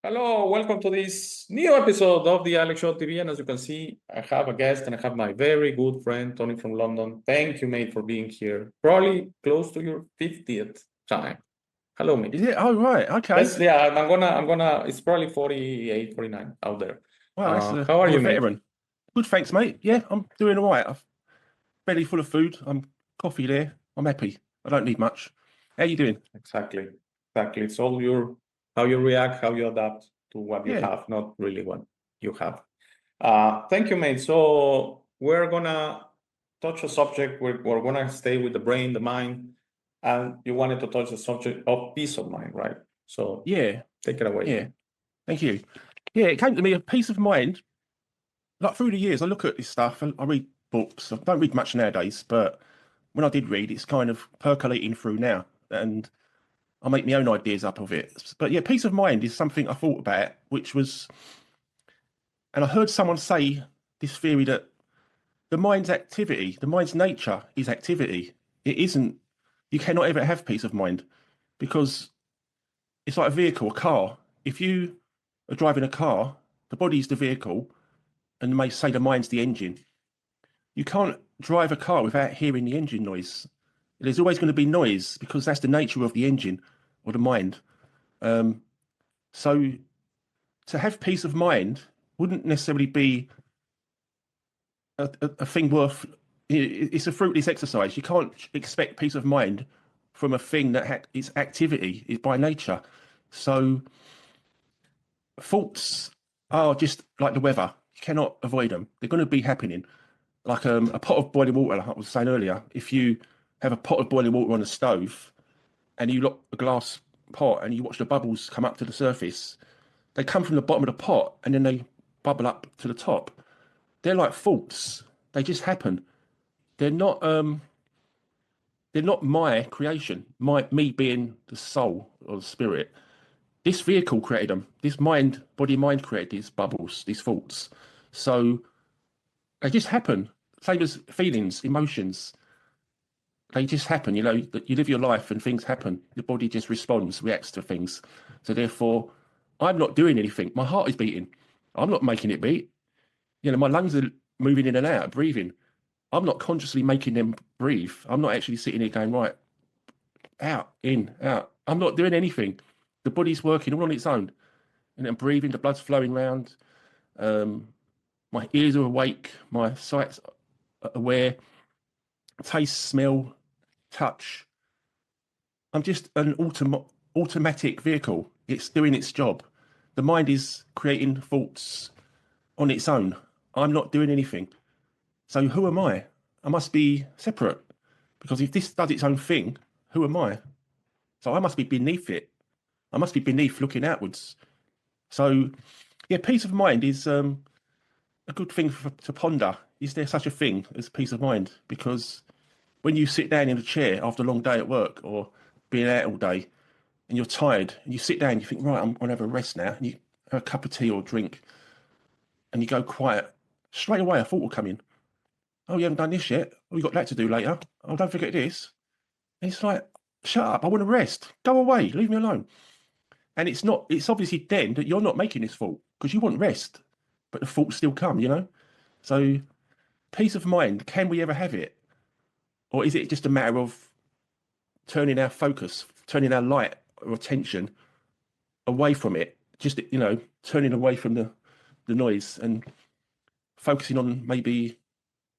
Hello, welcome to this new episode of the Alex Show TV. And as you can see, I have a guest and I have my very good friend, Tony from London. Thank you, mate, for being here. Probably close to your 50th time. Hello, mate. Is it? Oh, right. Okay. It's probably 48, 49 out there. Well, how are I'm you, a mate? veteran. Good, thanks, mate. Yeah, I'm doing all right. I've belly full of food. I'm coffee there. I'm happy. I don't need much. How you doing? Exactly. It's all how you react, how you adapt to what you Yeah. have, not really what you have. Thank you, mate. So we're gonna touch a subject. We're gonna stay with the brain, the mind, and you wanted to touch the subject of peace of mind, right? So Yeah. take it away. Yeah. Thank you. Yeah, it came to me a peace of mind. Like through the years, I look at this stuff and I read books. I don't read much nowadays, but when I did read, it's kind of percolating through now, and I make my own ideas up of it. But yeah, peace of mind is something I thought about, which was, and I heard someone say this theory that the mind's activity, the mind's nature is activity. It isn't, you cannot ever have peace of mind because it's like a vehicle, a car. If you are driving a car, the body's the vehicle, and may say the mind's the engine. You can't drive a car without hearing the engine noise. There's always going to be noise because that's the nature of the engine or the mind. So to have peace of mind wouldn't necessarily be a thing worth. It's a fruitless exercise. You can't expect peace of mind from a thing that its activity is by nature. So thoughts are just like the weather. You cannot avoid them. They're going to be happening. Like a pot of boiling water, like I was saying earlier. If you have a pot of boiling water on a stove and you lock a glass pot and you watch the bubbles come up to the surface, they come from the bottom of the pot and then they bubble up to the top. They're like thoughts. They just happen. They're not my creation. Me being the soul or the spirit. This vehicle created them. This body mind created these bubbles, these thoughts. So they just happen. Same as feelings, emotions. They just happen. You know, that you live your life and things happen. Your body just responds, reacts to things. So therefore, I'm not doing anything. My heart is beating. I'm not making it beat. You know, my lungs are moving in and out, breathing. I'm not consciously making them breathe. I'm not actually sitting here going, right, out, in, out. I'm not doing anything. The body's working all on its own. And I'm breathing, the blood's flowing around. My ears are awake, my sight's aware, taste, smell, touch. I'm just an automatic vehicle. It's doing its job. The mind is creating thoughts on its own. I'm not doing anything. So who am I? I must be separate. Because if this does its own thing, who am I? So I must be beneath it. I must be beneath looking outwards. So, yeah, peace of mind is a good thing to ponder. Is there such a thing as peace of mind? Because when you sit down in a chair after a long day at work or being out all day and you're tired and you sit down, you think, right, I'm going to have a rest now. And you have a cup of tea or drink and you go quiet. Straight away, a thought will come in. Oh, you haven't done this yet? Oh, you got that to do later. Oh, don't forget this. And it's like, shut up. I want to rest. Go away. Leave me alone. And it's obviously then that you're not making this thought because you want rest, but the thoughts still come, you know? So, peace of mind, can we ever have it? Or is it just a matter of turning our focus, turning our light or attention away from it? Just, you know, turning away from the noise and focusing on maybe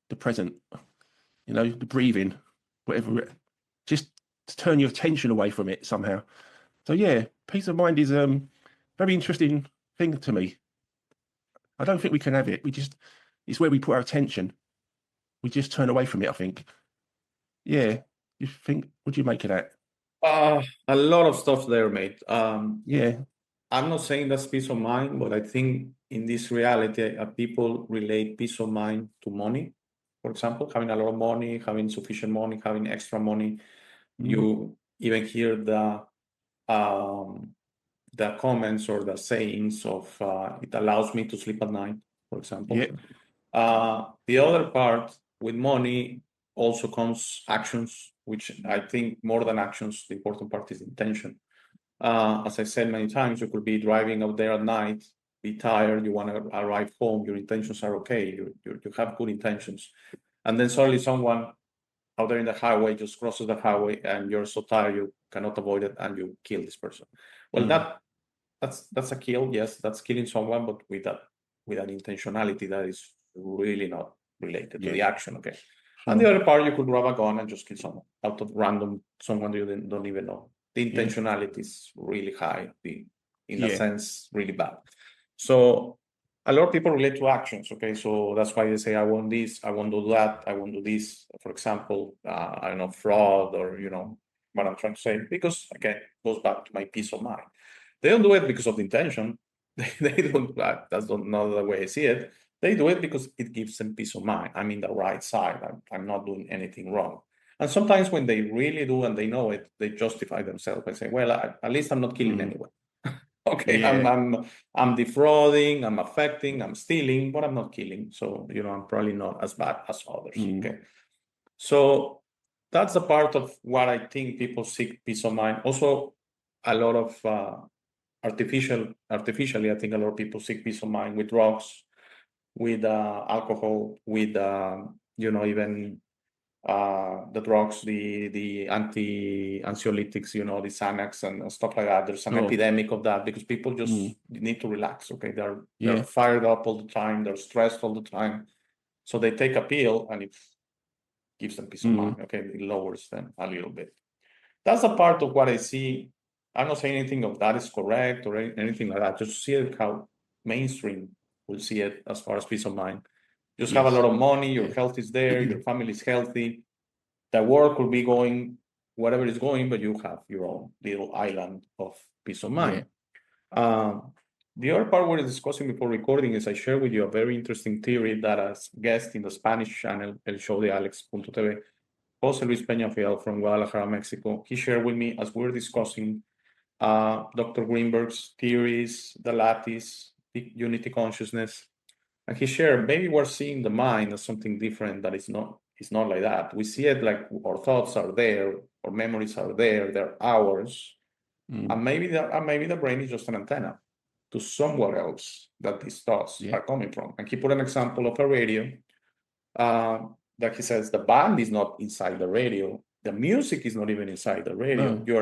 the present, you know, the breathing, whatever. Just to turn your attention away from it somehow. So, yeah, peace of mind is very interesting thing to me. I don't think we can have it. It's where we put our attention. We just turn away from it, I think. Yeah. What do you make of that? A lot of stuff there, mate. Yeah. I'm not saying that's peace of mind, but I think in this reality, people relate peace of mind to money. For example, having a lot of money, having sufficient money, having extra money. You even hear the comments or the sayings of it allows me to sleep at night, for example. Yeah. The other part with money also comes actions, which I think more than actions, the important part is intention. As I said many times, you could be driving out there at night, be tired, you want to arrive home, your intentions are okay, you have good intentions. And then suddenly someone out there in the highway just crosses the highway and you're so tired you cannot avoid it and you kill this person. Well, that's a kill, yes, that's killing someone, but with an intentionality that is really not related to the action, okay? And the other part, you could grab a gun and just kill someone out of random, someone you don't even know. The intentionality is really high, in a sense, really bad. So a lot of people relate to actions, okay? So that's why they say, I want this, I won't do that, I won't do this. For example, I don't know, fraud or, what I'm trying to say, because again, it goes back to my peace of mind. They don't do it because of the intention. They don't, that's not the way I see it. They do it because it gives them peace of mind. I'm in the right side. I'm not doing anything wrong. And sometimes when they really do and they know it, they justify themselves by saying, well, at least I'm not killing anyone. Okay, I'm defrauding, I'm affecting, I'm stealing, but I'm not killing. So, I'm probably not as bad as others. Okay. So that's a part of what I think people seek peace of mind. Also, a lot of artificially, I think a lot of people seek peace of mind with drugs, with alcohol, with even the drugs, the anxiolytics, the Xanax and stuff like that. There's an epidemic of that because people just need to relax. Okay, they're fired up all the time, they're stressed all the time, so they take a pill and it gives them peace of mind. Okay, it lowers them a little bit. That's a part of what I see. I'm not saying anything of that is correct or anything like that. Just see it how mainstream will see it as far as peace of mind. Just have a lot of money, your health is there, your family is healthy. The world could be going whatever it's going, but you have your own little island of peace of mind. The other part we're discussing before recording is I share with you a very interesting theory that a guest in the Spanish channel, El Show de Alex.tv, Jose Luis Peñafiel from Guadalajara, Mexico, he shared with me as we're discussing Dr. Greenberg's theories, the lattice, the unity consciousness. And he shared, maybe we're seeing the mind as something different that is not like that. We see it like our thoughts are there, our memories are there, they're ours. And maybe the brain is just an antenna to somewhere else that these thoughts are coming from. And he put an example of a radio that he says the band is not inside the radio. The music is not even inside the radio. No. You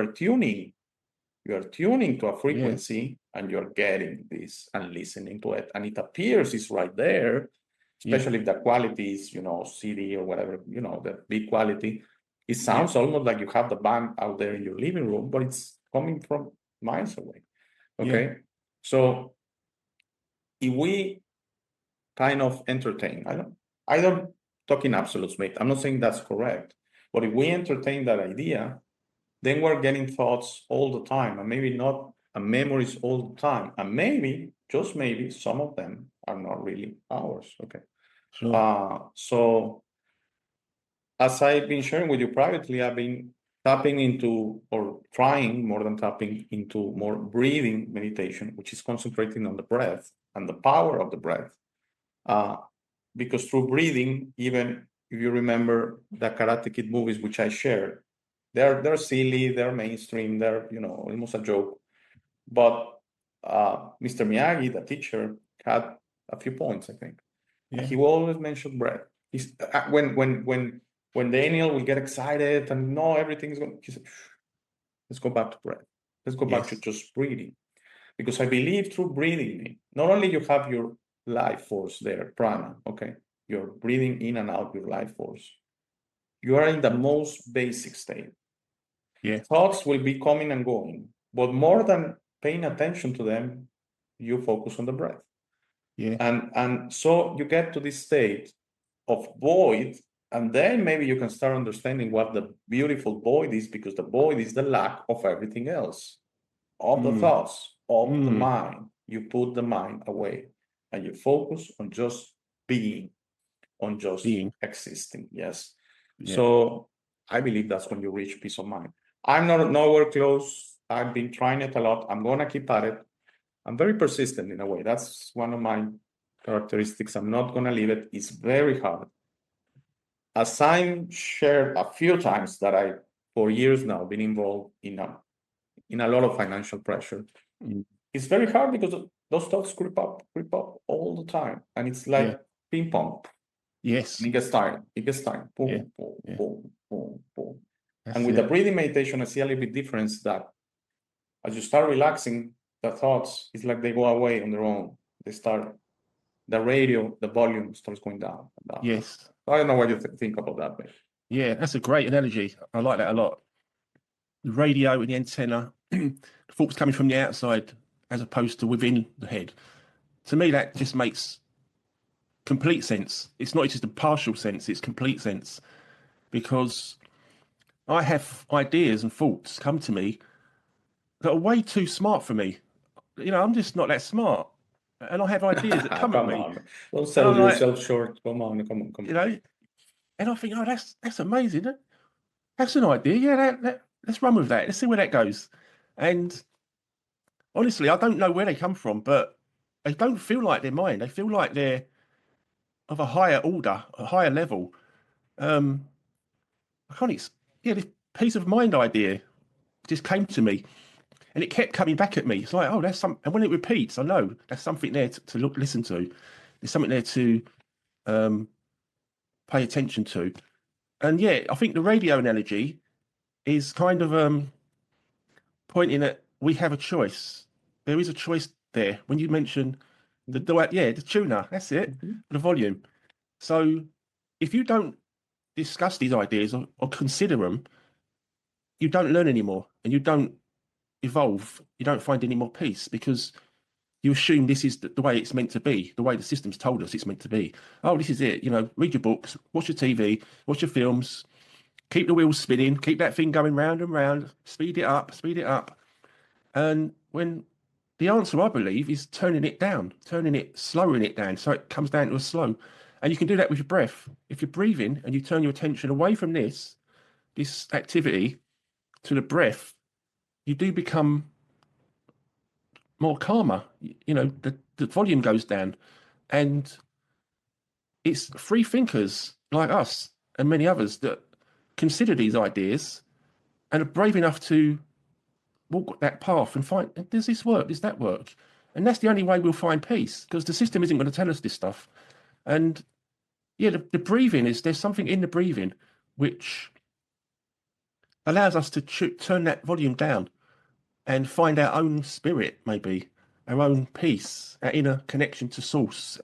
are tuning to a frequency and you're getting this and listening to it. And it appears it's right there, especially if the quality is, CD or whatever, the big quality. It sounds almost like you have the band out there in your living room, but it's coming from miles away. Okay. So if we kind of entertain, I don't talk in absolutes, mate. I'm not saying that's correct, but if we entertain that idea, then we're getting thoughts all the time, and maybe not memories all the time, and maybe, just maybe, some of them are not really ours. Okay. Sure. So as I've been sharing with you privately, I've been tapping into, or trying more than tapping into, more breathing meditation, which is concentrating on the breath and the power of the breath. Because through breathing, even if you remember the Karate Kid movies, which I shared, they're silly, they're mainstream, they're almost a joke. But Mr. Miyagi, the teacher, had a few points, I think. He will always mention breath. He's when Daniel will get excited and no, everything's going, he said, let's go back to breath. Let's go back to just breathing. Because I believe through breathing, not only you have your life force there, prana, okay? You're breathing in and out your life force. You are in the most basic state. Thoughts will be coming and going, but more than paying attention to them, you focus on the breath. And so you get to this state of void, and then maybe you can start understanding what the beautiful void is, because the void is the lack of everything else, of the thoughts, of the mind. You put the mind away and you focus on just being, on just existing. Yes. So I believe that's when you reach peace of mind. I'm not nowhere close. I've been trying it a lot. I'm going to keep at it. I'm very persistent in a way. That's one of my characteristics. I'm not going to leave it. It's very hard. As I shared a few times that for years now, been involved in in a lot of financial pressure. Mm. It's very hard because those thoughts creep up all the time, and it's like Yeah. ping pong. Yes. And it gets tired. Boom, Yeah. boom, Yeah. boom, boom, boom. That's And with it. the breathing meditation, I see a little bit difference that as you start relaxing, the thoughts, it's like they go away on their own. They start, the radio, the volume starts going down and down. Yes. I don't know what you think about that, mate. Yeah, that's a great analogy. I like that a lot. The radio and the antenna, the thoughts coming from the outside as opposed to within the head. To me, that just makes complete sense. It's not just a partial sense, it's complete sense. Because I have ideas and thoughts come to me that are way too smart for me. You know, I'm just not that smart. And I have ideas that come at Come me. on, don't And sell I'm like, yourself short. Come on. you know, and I think, oh, that's amazing. That's an idea. Yeah, let's run with that. Let's see where that goes. And honestly, I don't know where they come from, but they don't feel like they're mine. They feel like they're of a higher order, a higher level. I can't. Yeah, this peace of mind idea just came to me, and it kept coming back at me. It's like, oh, that's some. And when it repeats, I know there's something there to look, listen to. There's something there to pay attention to. And yeah, I think the radio analogy is kind of pointing at we have a choice. There is a choice there. When you mention the tuner, that's it, the volume. So if you don't discuss these ideas or consider them, you don't learn anymore and you don't evolve. You don't find any more peace because you assume this is the way it's meant to be, the way the system's told us it's meant to be. Oh, this is it. You know, read your books, watch your TV, watch your films, keep the wheels spinning, keep that thing going round and round, speed it up, speed it up. And when the answer, I believe, is turning it down, slowing it down so it comes down to a slow. And you can do that with your breath. If you're breathing and you turn your attention away from this activity to the breath, you do become more calmer. You know, the volume goes down. And it's free thinkers like us and many others that consider these ideas and are brave enough to walk that path and find, does this work? Does that work? And that's the only way we'll find peace because the system isn't going to tell us this stuff. And yeah, the breathing there's something in the breathing which allows us to turn that volume down and find our own spirit, maybe our own peace, our inner connection to source,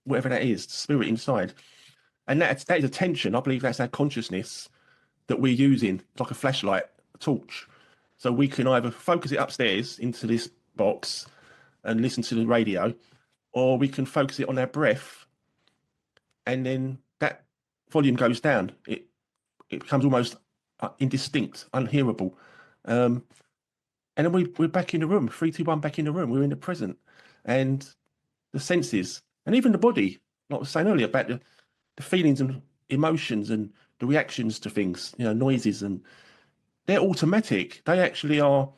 whatever that is, spirit inside. And that is attention. I believe that's our consciousness that we're using like a flashlight, a torch. So we can either focus it upstairs into this box and listen to the radio, or we can focus it on our breath, and then that volume goes down. It becomes almost indistinct, unhearable. And then we're back in the room, 3, 2, 1, back in the room. We're in the present. And the senses, and even the body, like I was saying earlier, about the feelings and emotions and the reactions to things, you know, noises, and they're automatic. They actually are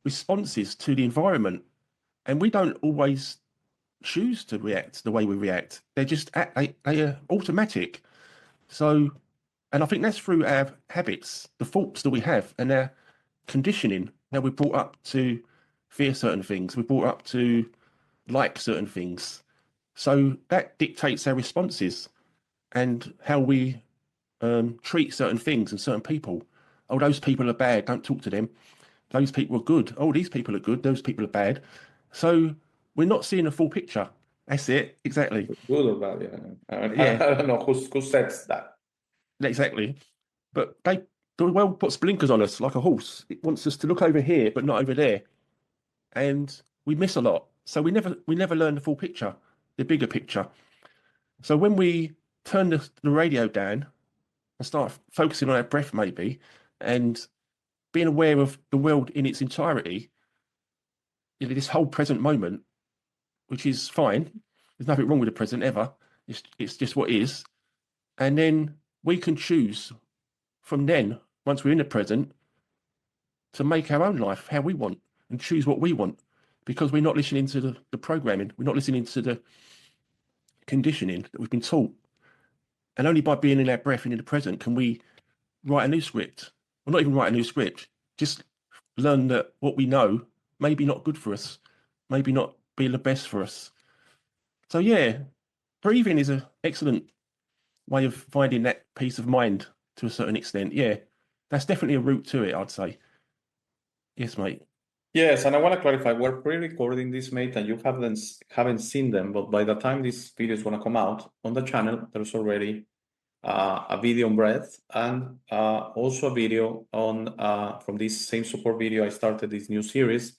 responses to the environment. And we don't always choose to react the way we react. They're just, they are automatic. So, and I think that's through our habits, the thoughts that we have and our conditioning. Now we're brought up to fear certain things. We're brought up to like certain things. So that dictates our responses and how we treat certain things and certain people. Oh, those people are bad. Don't talk to them. Those people are good. Oh, these people are good. Those people are bad. So we're not seeing a full picture. That's it. Exactly. Good or bad, yeah. Yeah. I don't know who says that. Exactly. But the world puts blinkers on us like a horse. It wants us to look over here, but not over there. And we miss a lot. So we never learn the full picture, the bigger picture. So when we turn the radio down and start focusing on our breath, maybe, and being aware of the world in its entirety, you know, this whole present moment, which is fine. There's nothing wrong with the present ever. It's just what is. And then we can choose from then, once we're in the present, to make our own life how we want and choose what we want, because we're not listening to the programming. We're not listening to the conditioning that we've been taught. And only by being in our breath and in the present can we write a new script. Well, not even write a new script, just learn that what we know maybe not good for us, maybe not be the best for us. So yeah, breathing is an excellent way of finding that peace of mind to a certain extent. Yeah, that's definitely a route to it, I'd say. Yes, mate. Yes, and I want to clarify, we're pre-recording this, mate, and you haven't seen them, but by the time this video is going to come out on the channel, there's already a video on breath and also a video on from this same support video. I started this new series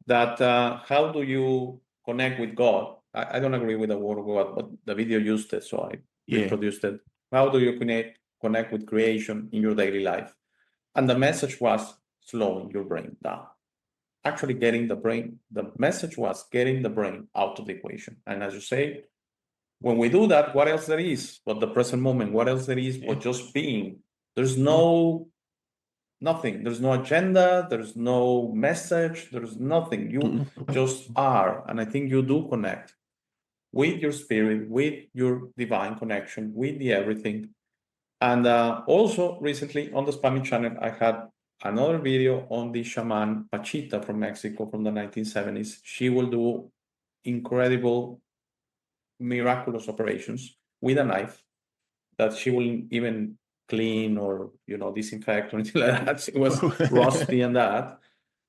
that how do you connect with God? I don't agree with the word of God, but the video used it, so I reproduced it. How do you connect with creation in your daily life? And the message was slowing your brain down. Actually the message was getting the brain out of the equation. And as you say, when we do that, what else there is but the present moment? What else there is but just being? There's nothing. There's no agenda. There's no message. There's nothing. You just are. And I think you do connect with your spirit, with your divine connection, with the everything. And also recently on the Spamming channel, I had another video on the shaman Pachita from Mexico from the 1970s. She will do incredible, miraculous operations with a knife that she will even clean or disinfect or anything like that. She was rusty and that.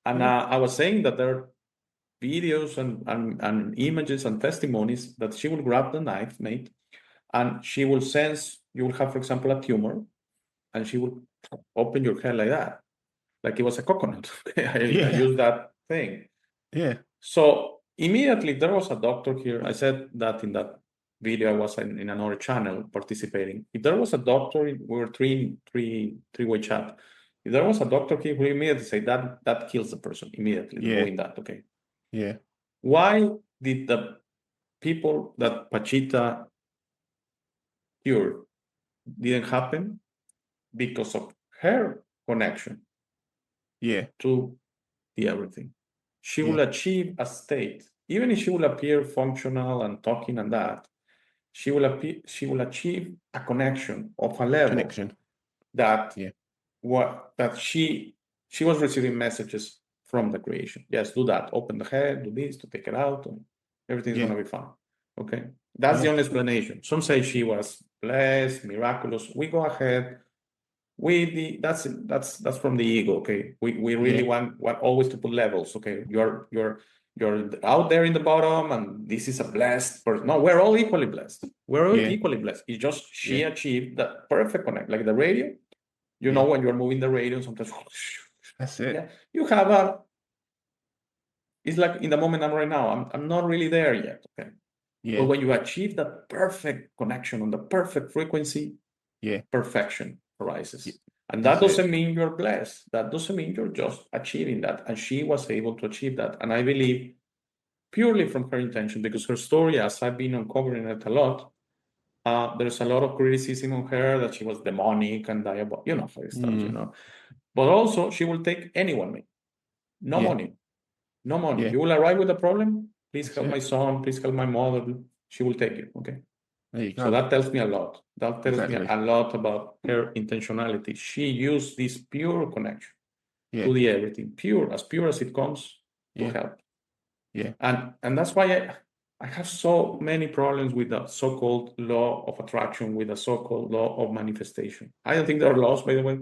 And I was saying that there are videos and images and testimonies that she will grab the knife, mate, and she will sense you will have, for example, a tumor, and she will open your head like that, like it was a coconut. I use that thing. Yeah. So immediately there was a doctor here. I said that in that video. I was in another channel participating. If there was a doctor, we were three-way chat. If there was a doctor here, we immediately say that kills the person immediately. Doing that, okay? Yeah. Why did the people that Pachita cured didn't happen? Because of her connection to the everything. She will achieve a state, even if she will appear functional and talking and that, she will achieve a connection of a level that she was receiving messages from the creation. Yes, do that. Open the head, do this to take it out, and everything's gonna be fine. Okay, that's the only explanation. Some say she was blessed, miraculous. We go ahead. That's from the ego. Okay, we really want always to put levels. Okay, you're out there in the bottom, and this is a blessed person. No, we're all equally blessed. We're all equally blessed. It's just she achieved that perfect connect, like the radio. You know, when you're moving the radio, sometimes that's it. Yeah, you have it's like in the moment I'm right now. I'm not really there yet. Okay. But when you achieve that perfect connection on the perfect frequency, perfection arises. And that doesn't mean you're blessed. That doesn't mean you're just achieving that. And she was able to achieve that. And I believe purely from her intention, because her story, as I've been uncovering it a lot, there's a lot of criticism on her that she was demonic and diabolical, for instance, But also, she will take anyone. No money. No money. You will arrive with a problem. Please help my son. Please help my mother. She will take it. Okay. There you go. So that tells me a lot. That tells me a lot about her intentionality. She used this pure connection to the everything, pure as it comes, to help. And that's why I have so many problems with the so-called law of attraction, with the so-called law of manifestation. I don't think there are laws, by the way.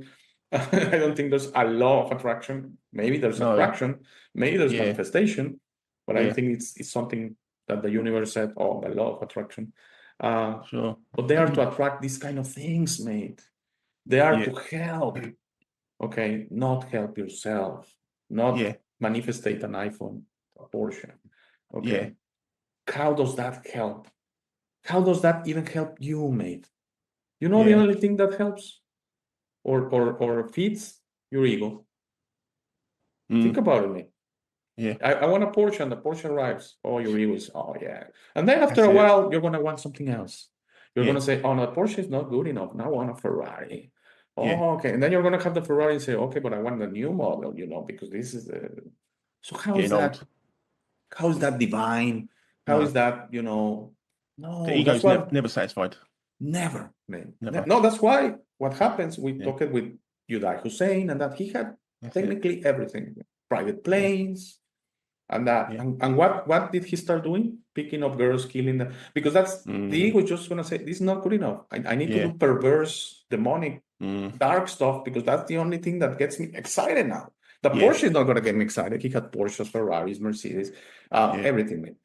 I don't think there's a law of attraction. Maybe there's attraction, maybe there's manifestation, but I think it's something that the universe said, oh, the law of attraction. But they are to attract these kind of things, mate. They are to help, okay? Not help yourself, not manifestate an iPhone, a Porsche, okay? How does that help? How does that even help you, mate? You know the only thing that helps or feeds your ego? Think about it, mate. I want a Porsche, and the Porsche arrives. Oh, your ego is, oh yeah. And then after a while, you're gonna want something else. You're gonna say, oh no, the Porsche is not good enough. Now I want a Ferrari. Oh, okay. And then you're gonna have the Ferrari and say, okay, but I want the new model, because this is the. So how is that? How is that divine? How is that, No, the ego is never satisfied. Never, man. No, that's why what happens. We talked with Uday Hussein, and that he had That's it. technically everything, private planes, and that. Yeah. And what did he start doing? Picking up girls, killing them, because that's the ego is just gonna say this is not good enough. I need to Yeah. do perverse, demonic, Mm. dark stuff because that's the only thing that gets me excited now. The Yeah. Porsche is not gonna get me excited. He had Porsches, Ferraris, Mercedes, Yeah. everything, man.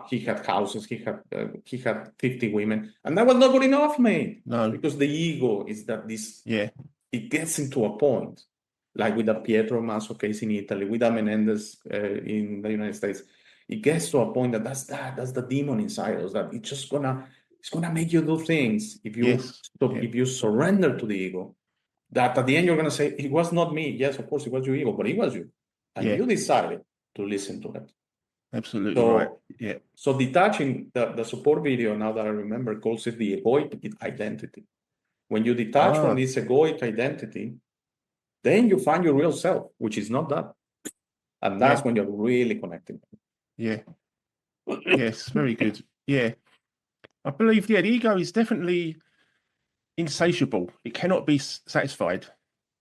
He had houses. He had 50 women, and that was not good enough, man. No. Because the ego is that this Yeah. it gets into a point, like with the Pietro Masso case in Italy, with the Menendez in the United States. It gets to a point that that's the demon inside us, that it's gonna make you do things if you Yes. Yeah. if you surrender to the ego. That at the end you're gonna say, it was not me. Yes, of course it was your ego, but it was you, and Yeah. you decided to listen to it. Absolutely right. So Yeah. so detaching the support video, now that I remember, calls it the egoic identity. When you detach from this egoic identity, then you find your real self, which is not that. And that's when you're really connecting. Yeah. Yes. Very good. Yeah. I believe, yeah, the ego is definitely insatiable. It cannot be satisfied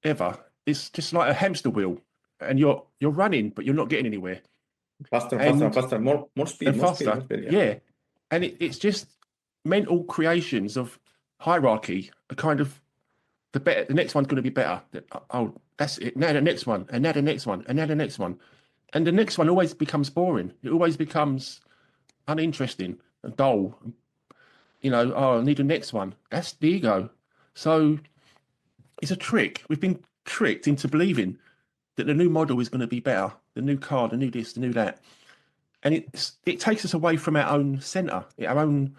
ever. It's just like a hamster wheel, and you're running, but you're not getting anywhere. Faster, And- faster, faster, more speed, And more speed, faster. more speed. Yeah. And it's just mental creations of hierarchy, a kind of the next one's going to be better. Oh, that's it. Now the next one, and now the next one, and now the next one. And the next one always becomes boring. It always becomes uninteresting and dull. You know, oh, I need the next one. That's the ego. So it's a trick. We've been tricked into believing that the new model is going to be better, the new car, the new this, the new that. And it takes us away from our own center, our own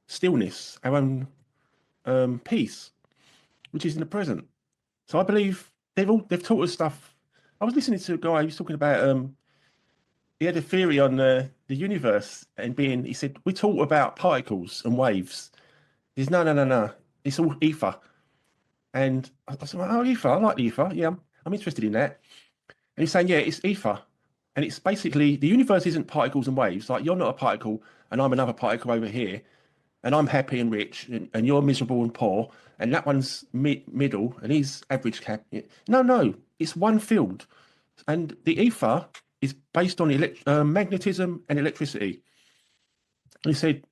stillness, our own peace, which is in the present. So I believe they've taught us stuff. I was listening to a guy who was talking about he had a theory on the universe and being. He said we taught about particles and waves. He says no. It's all ether. And I said, oh, ether. I like the ether. Yeah, I'm interested in that. And he's saying, yeah, it's ether. And it's basically the universe isn't particles and waves. Like you're not a particle and I'm another particle over here. And I'm happy and rich and you're miserable and poor. And that one's middle and he's average cap. No, it's one field. And the ether is based on magnetism and electricity. And he said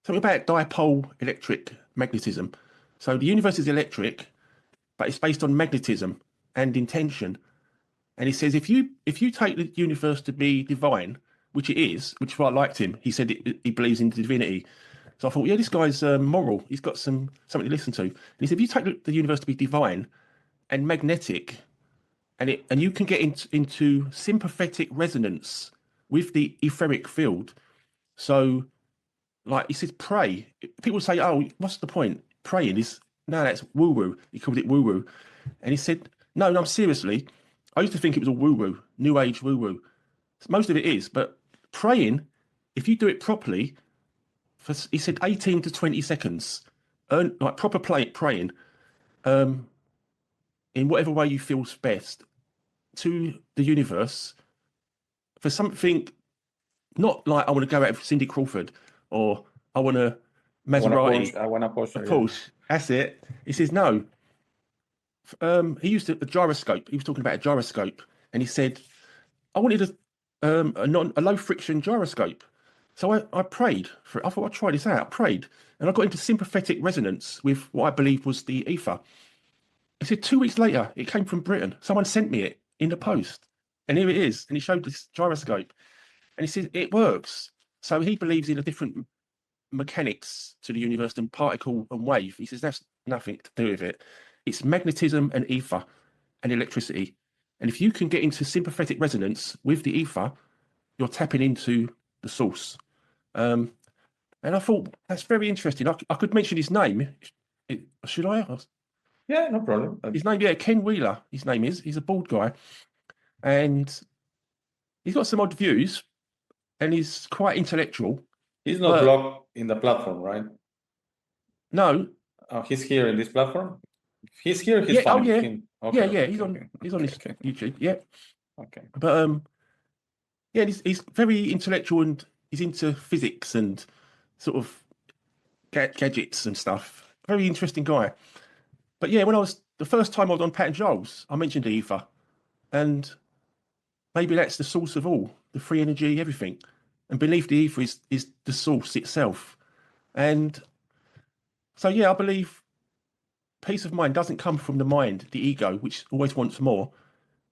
something about dipole electric magnetism. So the universe is electric, but it's based on magnetism and intention. And he says if you take the universe to be divine, which it is, which I liked him. He said he believes in divinity. So I thought, yeah, this guy's moral. He's got something to listen to. And he said, if you take the universe to be divine and magnetic, and you can get into sympathetic resonance with the etheric field. So, like he says, pray. People say, oh, what's the point? Praying is that's woo woo. He called it woo woo, and he said, no, seriously. I used to think it was all woo woo, new age woo woo. Most of it is, but praying, if you do it properly, he said 18 to 20 seconds, like proper praying, in whatever way you feel best to the universe for something, not like I want to go out with Cindy Crawford or I want a Maserati. I want a Porsche. A Porsche. That's it. He says no. He used a gyroscope. He was talking about a gyroscope, and he said, "I wanted a low friction gyroscope." So I prayed for it. I thought I'd try this out. I prayed, and I got into sympathetic resonance with what I believed was the ether. He said 2 weeks later, it came from Britain. Someone sent me it in the post, and here it is. And he showed this gyroscope, and he said it works. So he believes in a different mechanics to the universe than particle and wave. He says that's nothing to do with it. It's magnetism and ether and electricity. And if you can get into sympathetic resonance with the ether, you're tapping into the source. And I thought that's very interesting. I could mention his name. Should I? Yeah, no problem. His name, yeah, Ken Wheeler. His name is. He's a bald guy, and he's got some odd views, and he's quite intellectual. He's not blocked in the platform, right? No. He's here in this platform. He's here. He's fine. Oh yeah. Okay, yeah. He's on his YouTube. Yeah. Okay. But yeah, he's very intellectual and he's into physics and sort of gadgets and stuff. Very interesting guy. But yeah, when the first time I was on Pat and Joel's, I mentioned ether. And maybe that's the source of all, the free energy, everything. And beneath the ether is the source itself. And so, yeah, I believe peace of mind doesn't come from the mind, the ego, which always wants more.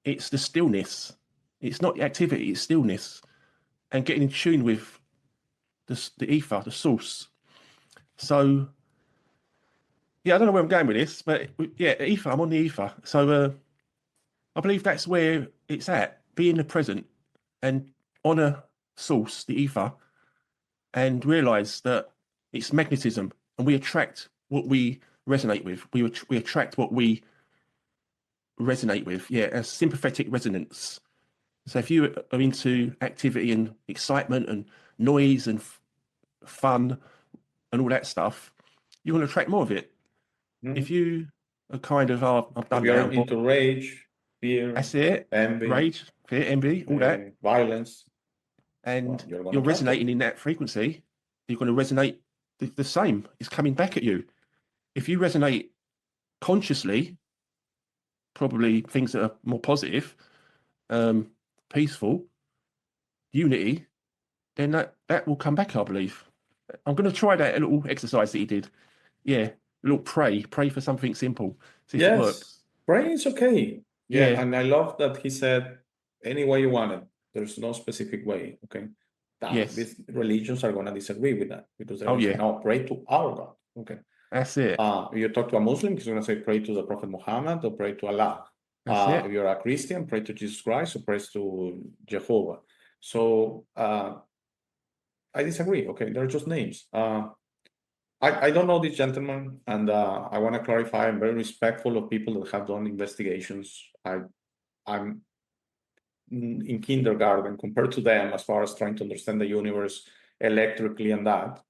It's the stillness. It's not the activity, it's stillness. And getting in tune with the ether, the source. So, yeah, I don't know where I'm going with this, but yeah, ether, I'm on the ether. So I believe that's where it's at, be in the present and honor source, the ether, and realize that it's magnetism and we attract what we resonate with. We attract what we resonate with. Yeah, a sympathetic resonance. So if you are into activity and excitement and noise and fun and all that stuff, you want to attract more of it. If you are kind of, I've done If you're that. into rage, fear, That's it. envy, Rage, fear, envy, all that. violence, And you're you're attract resonating in that frequency, you're going to resonate the same. It's coming back at you. If you resonate consciously, probably things that are more positive, peaceful, unity, then that will come back, I believe. I'm going to try that little exercise that he did. Yeah, a little pray for something simple. See if it works. Praying is okay. Yeah. And I love that he said, any way you want it. There's no specific way, okay? Now, Yes. these religions are going to disagree with that because they're Oh, going to yeah. say, no, pray to our God, okay? That's it. You talk to a Muslim, he's going to say, pray to the Prophet Muhammad or pray to Allah. That's it. If you're a Christian, pray to Jesus Christ or pray to Jehovah. So I disagree, okay? They're just names. I don't know this gentleman, and I want to clarify, I'm very respectful of people that have done investigations. I'm in kindergarten compared to them as far as trying to understand the universe electrically and that.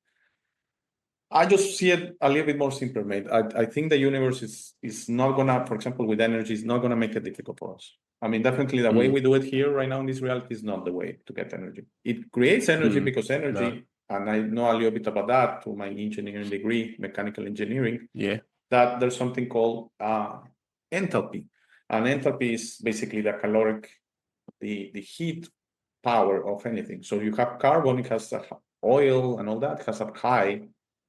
I just see it a little bit more simple, mate. I think the universe is not gonna, for example, with energy, is not gonna make it difficult for us. I mean, definitely the way we do it here right now in this reality is not the way to get energy. It creates energy because energy, and I know a little bit about that through my engineering degree, mechanical engineering. Yeah. That there's something called enthalpy. And enthalpy is basically the caloric, the heat power of anything. So you have carbon, it has oil and all that, it has a high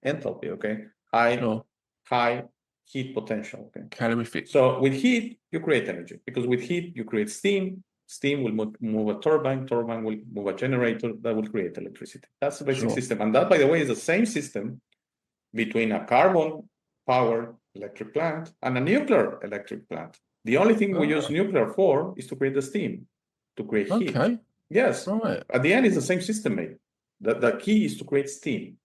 enthalpy, okay? High heat potential, okay? Calorific. So with heat, you create energy, because with heat, you create steam. Steam will move a turbine will move a generator that will create electricity. That's the basic system. And that, by the way, is the same system between a carbon power electric plant and a nuclear electric plant. The only thing we use nuclear for is to create the steam, to create heat. Okay. Yes. Right. At the end, it's the same system, mate. The key is to create steam.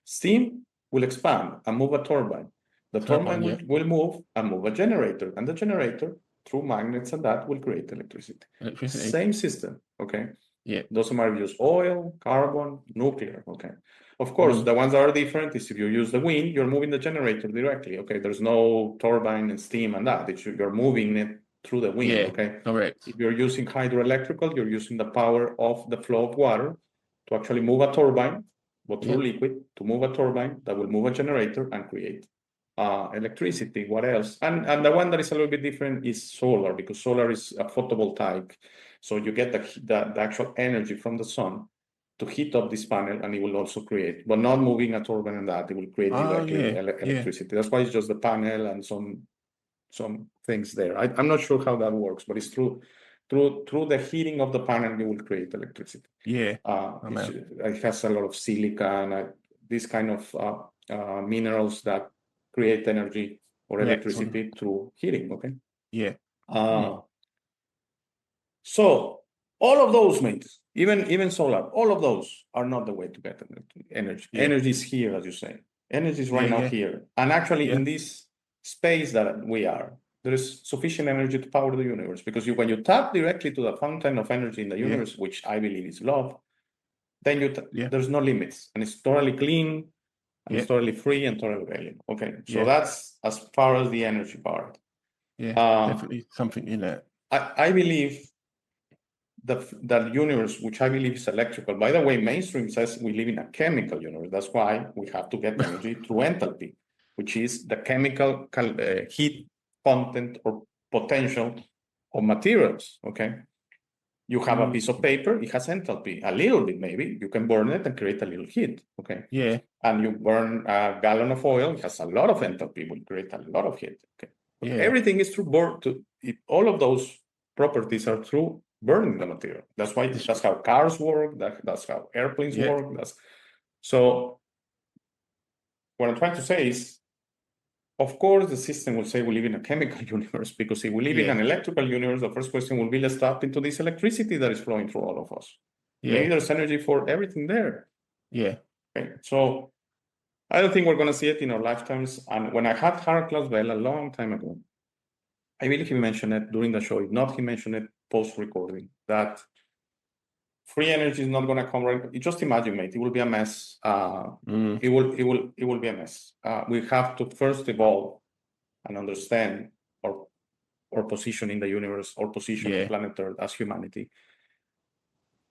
Steam will expand and move a turbine. The turbine will move and move a generator. And the generator, through magnets and that, will create electricity. Same system, okay? Yeah. Doesn't matter if you use oil, carbon, nuclear, okay? Of course, the ones that are different is if you use the wind, you're moving the generator directly, okay? There's no turbine and steam and that. You're moving it through the wind, okay? Correct. If you're using hydroelectrical, you're using the power of the flow of water to actually move a turbine, but through liquid, to move a turbine that will move a generator and create electricity. What else? And the one that is a little bit different is solar, because solar is a photovoltaic. So you get the actual energy from the sun to heat up this panel, and it will also create, but not moving a turbine and that, it will create directly electricity. That's why it's just the panel and some things there. I'm not sure how that works, but it's through the heating of the panel, you will create electricity. Yeah. It has a lot of silicon, this kind of minerals that create energy or electricity through heating, okay? Yeah. So all of those, mates, even solar, all of those are not the way to get energy. Energy is here, as you say. Energy is right now here. And actually in this space that we are, there is sufficient energy to power the universe, because when you tap directly to the fountain of energy in the universe, which I believe is love, then there's no limits, and it's totally clean, and it's totally free and totally available. Okay, so that's as far as the energy part. Yeah, definitely something in that. I believe the universe, which I believe is electrical. By the way, mainstream says we live in a chemical universe. That's why we have to get energy through enthalpy, which is the chemical heat content or potential of materials, okay? You have a piece of paper, it has enthalpy, a little bit maybe. You can burn it and create a little heat, okay? Yeah. And you burn a gallon of oil, it has a lot of enthalpy, will create a lot of heat, okay? But Yeah. everything is through all of those properties are through burning the material. That's how cars work, that's how airplanes work. So what I'm trying to say is, of course, the system will say we live in a chemical universe, because if we live in an electrical universe, the first question will be, let's tap into this electricity that is flowing through all of us. Maybe there's energy for everything there. Yeah. Okay. So I don't think we're going to see it in our lifetimes. And when I had Harold Klaus Bell a long time ago, I believe he mentioned it during the show. If not, he mentioned it post-recording, that free energy is not going to come right. Just imagine, mate, it will be a mess. It will be a mess. We have to first evolve and understand our position in the universe, our position on planet Earth as humanity.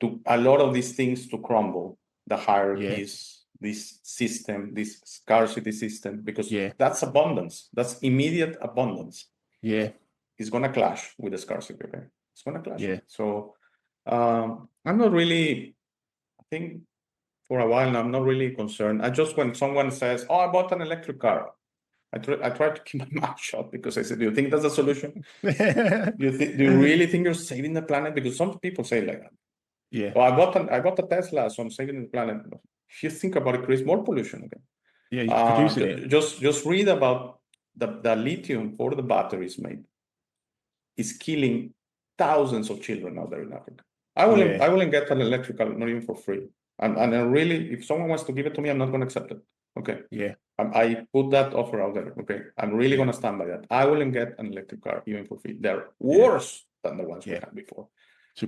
To a lot of these things to crumble, the hierarchies, this system, this scarcity system, because that's abundance, that's immediate abundance. Yeah. It's gonna clash with the scarcity, okay? It's gonna clash. Yeah. So I'm not really, I think for a while now, I'm not really concerned. I just, when someone says, oh, I bought an electric car, I try to keep my mouth shut, because I said, do you think that's a solution? Do you really think you're saving the planet? Because some people say like that. Yeah. Oh, I bought a Tesla, so I'm saving the planet. If you think about it, creates more pollution again. Yeah, you're producing it. Just read about the lithium for the batteries made is killing thousands of children out there in Africa. I wouldn't get an electrical, not even for free. And I really, if someone wants to give it to me, I'm not going to accept it. Okay. Yeah. I put that offer out there. Okay. I'm really going to stand by that. I wouldn't get an electric car even for free. They're worse than the ones we had before.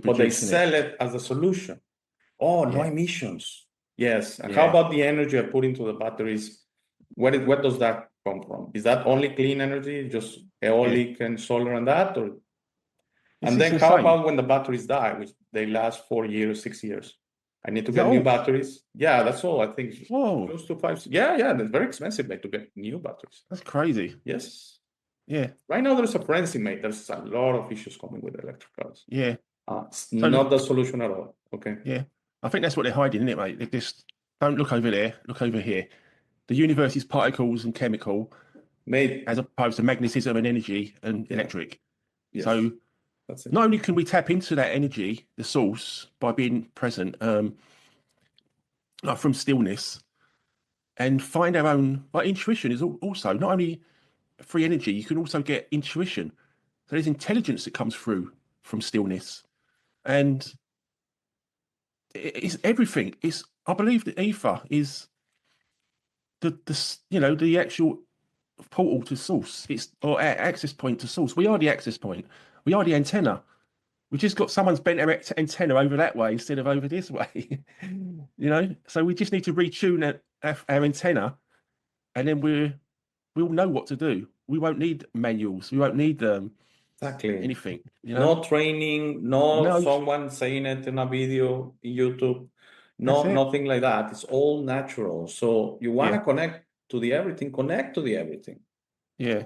But they sell it as a solution. Oh, no emissions. Yes. And how about the energy I put into the batteries? Where does that come from? Is that only clean energy, just aeolic and solar and that? And then how about when the batteries die, which they last 4 years, 6 years? I need to get new batteries. Yeah, that's all. I think close to 5. Yeah, that's very expensive, mate, to get new batteries. That's crazy. Yes. Yeah. Right now there's a frenzy, mate. There's a lot of issues coming with electric cars. Yeah. It's not the solution at all. Okay. Yeah. I think that's what they're hiding, isn't it, mate? They just don't look over there, look over here. The universe is particles and chemical, mate, as opposed to magnetism and energy and electric. Yes. So that's it. not only can we tap into that energy, the source, by being present, like from stillness, and find our own, like intuition is also not only free energy, you can also get intuition. So there's intelligence that comes through from stillness, and it's everything. It's, I believe that ether is the actual portal to source. It's or access point to source. We are the access point. We are the antenna. We just got someone's bent their antenna over that way instead of over this way. So we just need to retune our antenna, and then we'll know what to do. We won't need manuals. We won't need exactly anything. No training, no someone saying it in a video in YouTube. No, nothing like that. It's all natural. So you want to connect to the everything, connect to the everything. Yeah.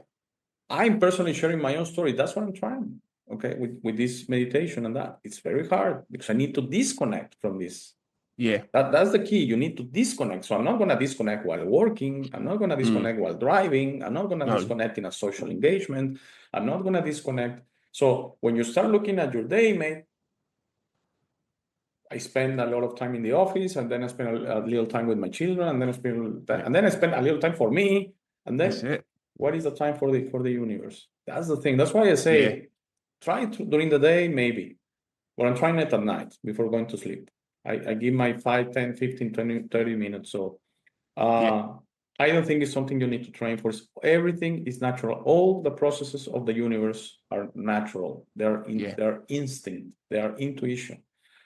I'm personally sharing my own story. That's what I'm trying. Okay, with this meditation and that. It's very hard because I need to disconnect from this. Yeah. That's the key. You need to disconnect. So I'm not going to disconnect while working. I'm not going to disconnect while driving. I'm not going to disconnect in a social engagement. I'm not going to disconnect. So when you start looking at your day, mate, I spend a lot of time in the office, and then I spend a little time with my children, and then I spend a little time for me, and then what is the time for the universe? That's the thing. That's why I say try to during the day, maybe, but I'm trying it at night before going to sleep. I give my 5, 10, 15, 20, 30 minutes. So I don't think it's something you need to train for. Everything is natural. All the processes of the universe are natural. They're instinct. They are intuition.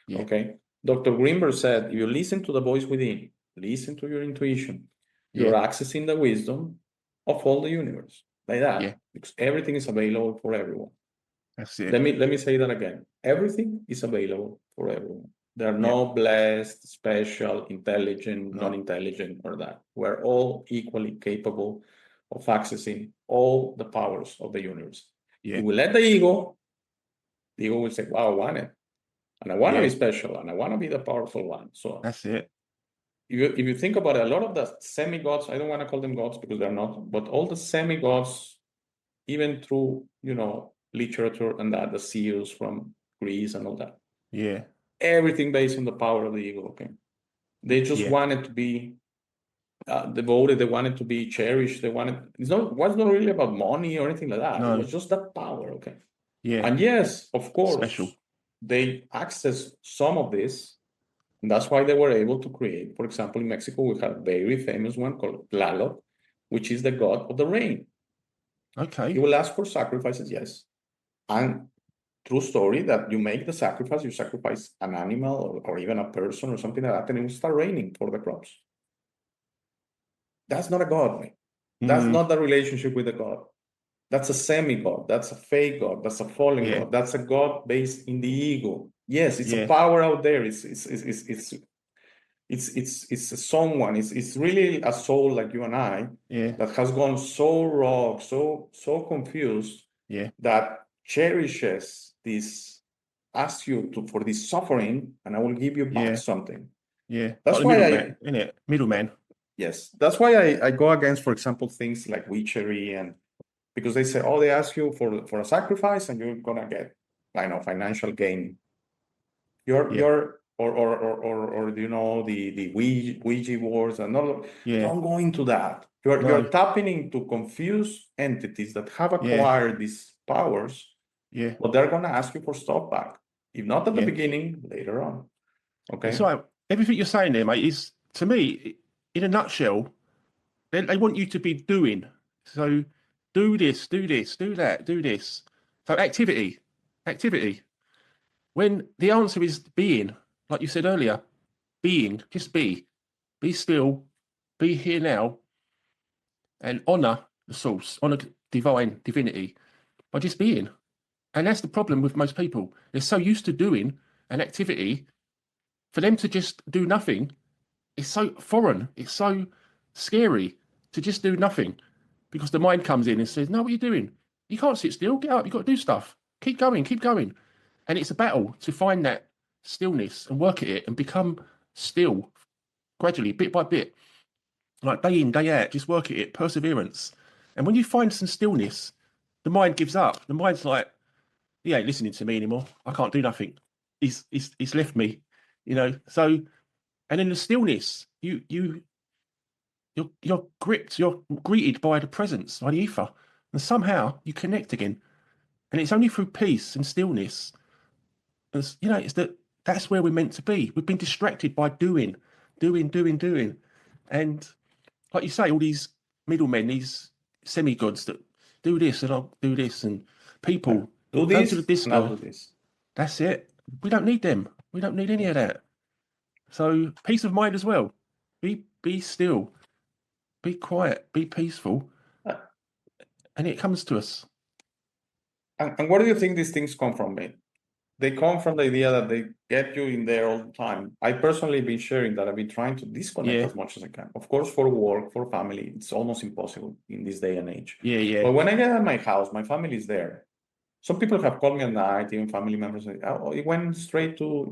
Yeah. Okay. Dr. Greenberg said, if you listen to the voice within, listen to your intuition, you're accessing the wisdom of all the universe. Like that. Because everything is available for everyone. That's it. Let me say that again. Everything is available for everyone. There are no blessed, special, intelligent, non-intelligent, or that. We're all equally capable of accessing all the powers of the universe. If we let the ego The ego will say, wow, I want it. And I want to Yeah. be special, and I want to be the powerful one. So That's it. if you think about it, a lot of the semi-gods, I don't want to call them gods because they're not, but all the semi-gods, even through, literature and that, the Zeus from Greece and all that, Yeah. everything based on the power of the ego, okay? They just Yeah. wanted to be devoted, they wanted to be cherished, it was not really about money or anything like that. No. It was just that power, okay? Yeah. And yes, of course, Special. they access some of this. And that's why they were able to create, for example, in Mexico, we have a very famous one called Tlaloc, which is the god of the rain. Okay. He will ask for sacrifices, yes. And true story that you make the sacrifice, you sacrifice an animal or even a person or something like that, and it will start raining for the crops. That's not a god, man. That's not the relationship with the god. That's a semi-god. That's a fake god. That's a fallen Yeah. god. That's a god based in the ego. Yes, it's Yeah. a power out there. It's a someone. It's really a soul like you and I Yeah. that has gone so wrong, so confused Yeah. that cherishes this, asks you for this suffering, and I will give you back Yeah. something. Yeah. That's Like the why middleman, isn't it? Middleman. yes, that's why I go against, for example, things like witchery, and because they say, oh, they ask you for a sacrifice and you're gonna get, I know, financial gain. You're the Ouija boards and all. Yeah. Don't go into that. You're No. tapping into confused entities that have Yeah. acquired these powers, Yeah. but they're gonna ask you for stuff back. If not at the Yeah. beginning, later on. Okay. It's like everything you're saying there, mate, is, to me, in a nutshell, they want you to be doing. So do this, do this, do that, do this. So activity. When the answer is being, like you said earlier, being, just be still, be here now, and honor the source, honor divinity by just being. And that's the problem with most people. They're so used to doing an activity, for them to just do nothing, it's so foreign. It's so scary to just do nothing, because the mind comes in and says, no, what are you doing? You can't sit still. Get up. You've got to do stuff. Keep going. And it's a battle to find that stillness and work at it and become still gradually, bit by bit, like day in, day out, just work at it, perseverance. And when you find some stillness, the mind gives up. The mind's like, he ain't listening to me anymore. I can't do nothing. He's left me, So, and in the stillness, you're gripped, you're greeted by the presence, by the ether, and somehow you connect again. And it's only through peace and stillness, it's that's where we're meant to be. We've been distracted by doing, and like you say, all these middlemen, these semi-gods that do this and I'll do this, and people Do go this to the and disco. I'll do this. That's it. We don't need them. We don't need any of that. So peace of mind as well. Be still. Be quiet. Be peaceful. And it comes to us. And where do you think these things come from, mate? They come from the idea that they get you in there all the time. I personally been sharing that I've been trying to disconnect as much as I can. Of course, for work, for family, it's almost impossible in this day and age. Yeah. But when I get at my house, my family is there. Some people have called me at night, even family members say, oh, it went straight to,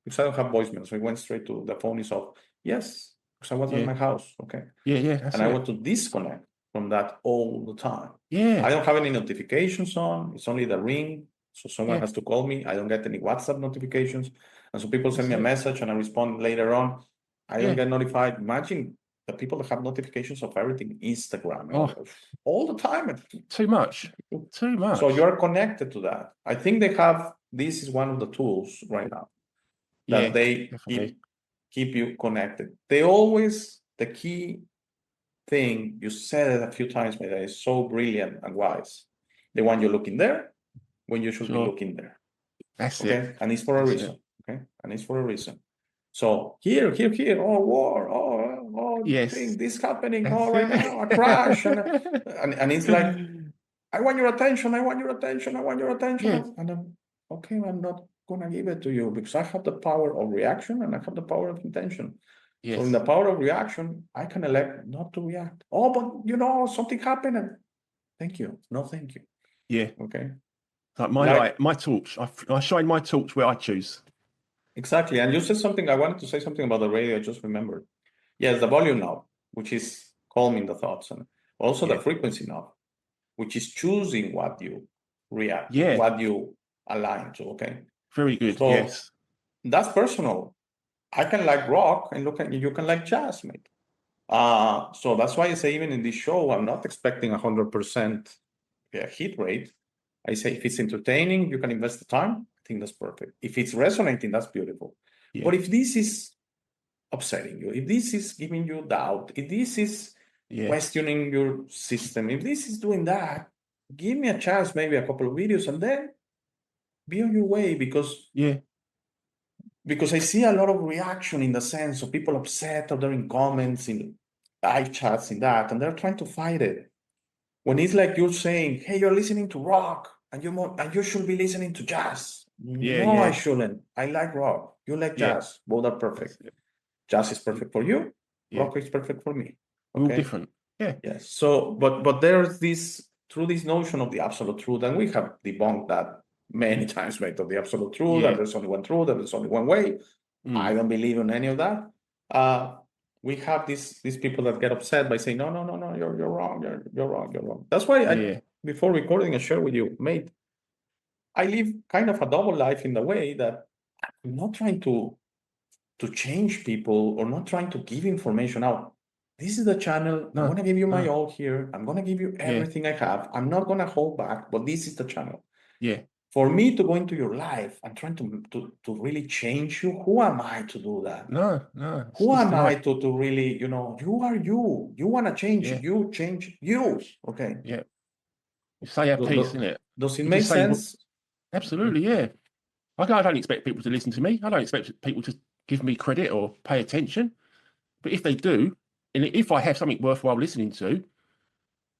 because I don't have voicemail, so it went straight to the phone is off. Yes, because I was at my house, okay? Yeah, that's and I it. want to disconnect from that all the time. Yeah. I don't have any notifications on. It's only the ring. So someone Yeah. has to call me. I don't get any WhatsApp notifications. And so people send That's me a it. message and I respond later on. I don't Yeah. get notified. Imagine the people that have notifications of everything, Instagram, Oh. all the time. Too much. So you're connected to that. I think this is one of the tools right now that they definitely. keep you connected. The key thing, you said it a few times, but that is so brilliant and wise. They want you looking there when you should be looking there. That's okay? it. And it's for a reason. Okay? And it's for a reason. So here, oh, war, thing, this happening, right now, a crash. And it's like, I want your attention. Yeah. And I'm not gonna give it to you because I have the power of reaction and I have the power of intention. Yes. So in the power of reaction, I can elect not to react. Oh, but something happened. And thank you. No, thank you. Yeah. Okay. Like my Like- light, my torch. I shine my torch where I choose. Exactly. And you said something, I wanted to say something about the radio, I just remembered. Yes, the volume knob, which is calming the thoughts, and also the Yeah. frequency knob, which is choosing what you react to, Yeah. what you align to, okay? Very good. So Yes. that's personal. I can like rock and you can like jazz, mate. So that's why I say even in this show, I'm not expecting 100% hit rate. I say if it's entertaining, you can invest the time. I think that's perfect. If it's resonating, that's beautiful. Yeah. But if this is upsetting you, if this is giving you doubt, if this is Yeah. questioning your system, if this is doing that, give me a chance, maybe a couple of videos, and then be on your way, because Yeah. I see a lot of reaction in the sense of people upset or they're in comments, in live chats, in that, and they're trying to fight it. When it's like you're saying, hey, you're listening to rock and you should be listening to jazz. Yeah, No, yeah. I shouldn't. I like rock. You like Yeah. jazz. Both are perfect. Jazz is perfect for you. Yeah. Rock is perfect for me. We're all Okay. different. Yeah. Yes. So, but there's this, through this notion of the absolute truth, and we have debunked that many times, right? Of the absolute truth, Yeah. that there's only one truth, that there's only one way. I Mm. don't believe in any of that. We have these people that get upset by saying, no, you're wrong, you're wrong. That's why Yeah. before recording, I share with you, mate, I live kind of a double life in the way that I'm not trying to change people or not trying to give information out. This is the channel. I'm No, going to give you my no. all here. I'm going to give you Yeah. everything I have. I'm not going to hold back, but this is the channel. Yeah. For me to go into your life and trying to really change you, who am I to do that? No. It's Who just am like, I to really, you are you. You want to change, Yeah. you change you. Okay. Yeah. You say a piece, innit? Does it You make just say what- sense? Absolutely, yeah. I don't expect people to listen to me. I don't expect people to give me credit or pay attention. But if they do, and if I have something worthwhile listening to,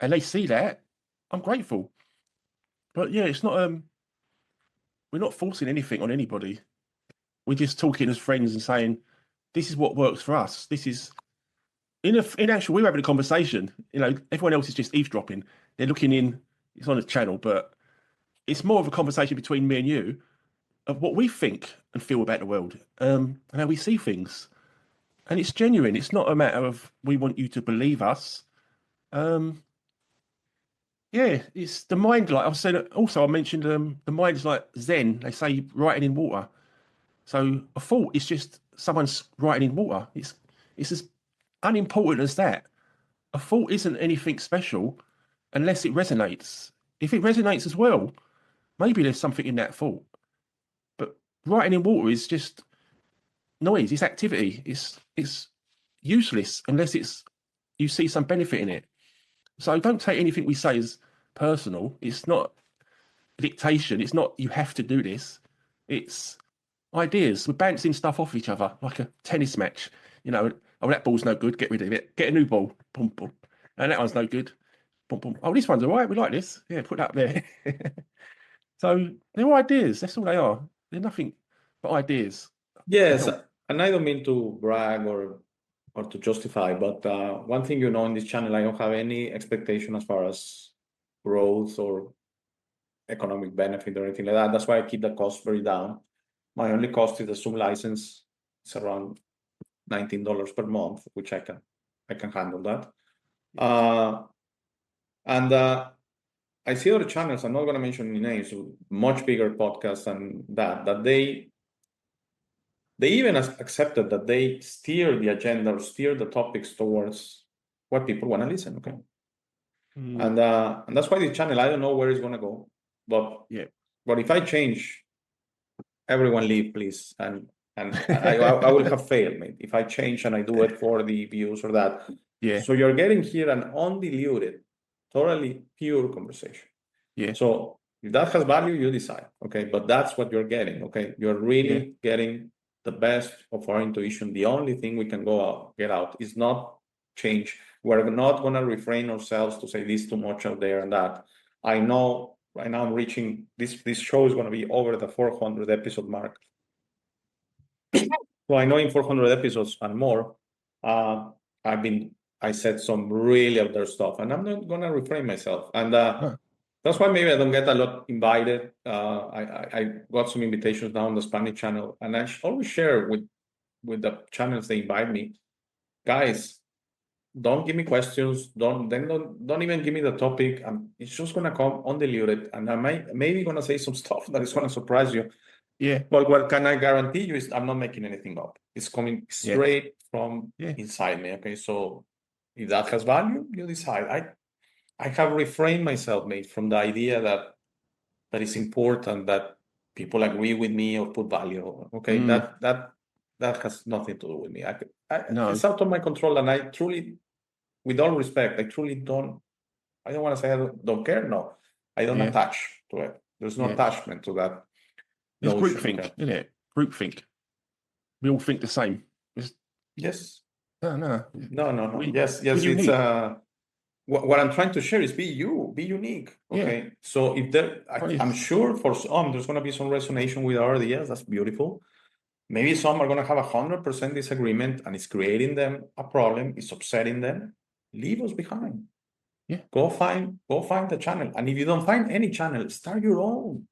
and they see that, I'm grateful. But yeah, it's not. We're not forcing anything on anybody. We're just talking as friends and saying, this is what works for us. This is in actual. We're having a conversation. Everyone else is just eavesdropping. They're looking in. It's on a channel, but it's more of a conversation between me and you of what we think and feel about the world, and how we see things. And it's genuine. It's not a matter of we want you to believe us. Yeah, it's the mind. Like I said, also I mentioned the mind is like Zen. They say writing in water. So a thought is just someone's writing in water. It's as unimportant as that. A thought isn't anything special unless it resonates. If it resonates as well, maybe there's something in that thought. But writing in water is just noise. It's activity. It's useless unless you see some benefit in it. So don't take anything we say as personal. It's not dictation. It's not you have to do this. It's ideas. We're bouncing stuff off each other like a tennis match. Oh, that ball's no good. Get rid of it. Get a new ball. Boom, boom. And that one's no good. Boom, boom. Oh, this one's all right. We like this. Yeah, put that up there. So they're ideas. That's all they are. They're nothing but ideas. Yes, and I don't mean to brag or to justify, but one thing in this channel, I don't have any expectation as far as growth or economic benefit or anything like that. That's why I keep the cost very down. My only cost is the Zoom license. It's around $19 per month, which I can handle that. And I see other channels, I'm not going to mention any names, much bigger podcasts than that they even accepted that they steer the agenda or steer the topics towards what people want to listen. Okay. And that's why this channel, I don't know where it's going to go, but if I change, everyone leave, please. And I will have failed, mate. If I change and I do it for the views or that. Yeah. So you're getting here an undiluted, totally pure conversation. Yeah. So if that has value, you decide. Okay. But that's what you're getting. Okay. You're really getting the best of our intuition. The only thing we can get out is not change. We're not going to refrain ourselves to say this too much out there and that. I know right now I'm reaching this show is going to be over the 400 episode mark. So I know in 400 episodes and more, I said some really out there stuff, and I'm not going to refrain myself. And That's why maybe I don't get a lot invited. I got some invitations now on the Spanish channel, and I always share with the channels they invite me, guys. Don't give me questions. Don't even give me the topic. It's just gonna come undiluted, and I maybe gonna say some stuff that is gonna surprise you. Yeah. But what can I guarantee you is I'm not making anything up. It's coming straight from inside me. Okay, so if that has value, you decide. I have refrained myself, mate, from the idea that is important that people agree with me or put value. Okay, that has nothing to do with me. No. It's out of my control, and I truly, with all respect, I truly don't. I don't want to say I don't care. No, I don't attach to it. There's no attachment to that. It's notion, groupthink, okay? isn't it? Groupthink. We all think the same. Yes. No. Yes. It's what I'm trying to share is be you, be unique. Okay. So if I'm sure for some there's going to be some resonation with our ideas. That's beautiful. Maybe some are going to have 100% disagreement, and it's creating them a problem. It's upsetting them. Leave us behind. Yeah. Go find the channel, and if you don't find any channel, start your own.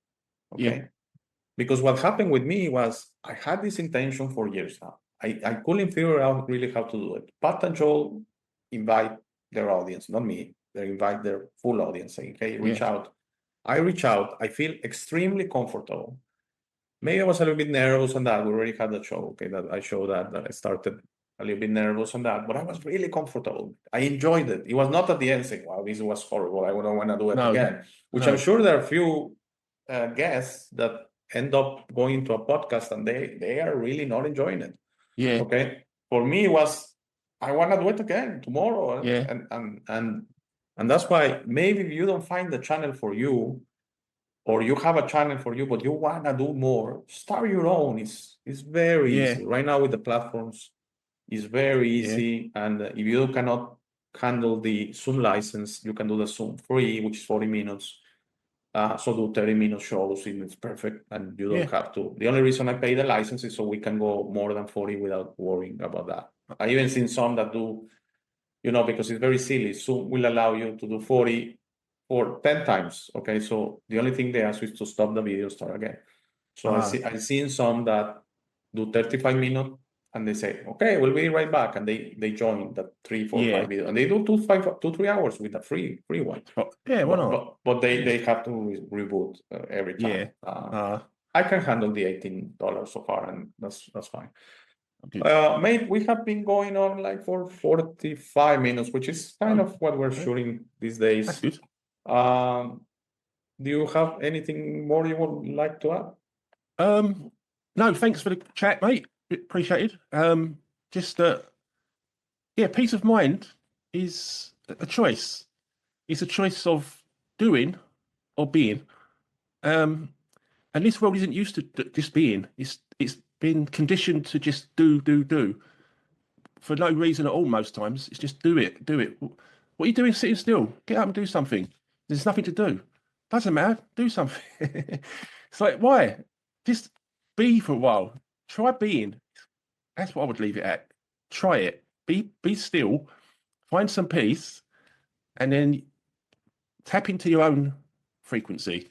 Okay. Yeah. Because what happened with me was I had this intention for years now. I couldn't figure out really how to do it. Pat and Joel invite their audience, not me. They invite their full audience, saying, "Hey, reach out." I reach out. I feel extremely comfortable. Maybe I was a little bit nervous on that. We already had the show, okay, that I showed that I started a little bit nervous on that, but I was really comfortable. I enjoyed it. It was not at the end saying, "Wow, this was horrible. I don't want to do it again," which I'm sure there are a few guests that end up going to a podcast and they are really not enjoying it. Yeah. Okay. For me, it was, I want to do it again tomorrow. Yeah. And that's why maybe if you don't find the channel for you, or you have a channel for you, but you want to do more, start your own. It's very easy. Right now with the platforms, it's very easy. And if you cannot handle the Zoom license, you can do the Zoom free, which is 40 minutes. So do 30-minute shows, and it's perfect, and you don't have to. The only reason I pay the license is so we can go more than 40 without worrying about that. I even seen some that do, because it's very silly. Zoom will allow you to do 40 for 10 times. Okay, so the only thing they ask you is to stop the video, start again. So I've seen some that do 35 minutes, and they say, "Okay, we'll be right back," and they join the 3, 4, 5 video, and they do 2-3 hours with the free one. Why not? But they have to reboot every time. I can handle the $18 so far, and that's fine. Mate, we have been going on like for 45 minutes, which is kind of what we're shooting these days. That's good. Do you have anything more you would like to add? No, thanks for the chat, mate. Appreciated. Just peace of mind is a choice. It's a choice of doing or being. And this world isn't used to just being. It's been conditioned to just do for no reason at all. Most times it's just do it. What are you doing sitting still? Get up and do something. There's nothing to do. Doesn't matter. Do something. It's like, why? Just be for a while. Try being. That's what I would leave it at. Try it. Be still. Find some peace, and then tap into your own frequency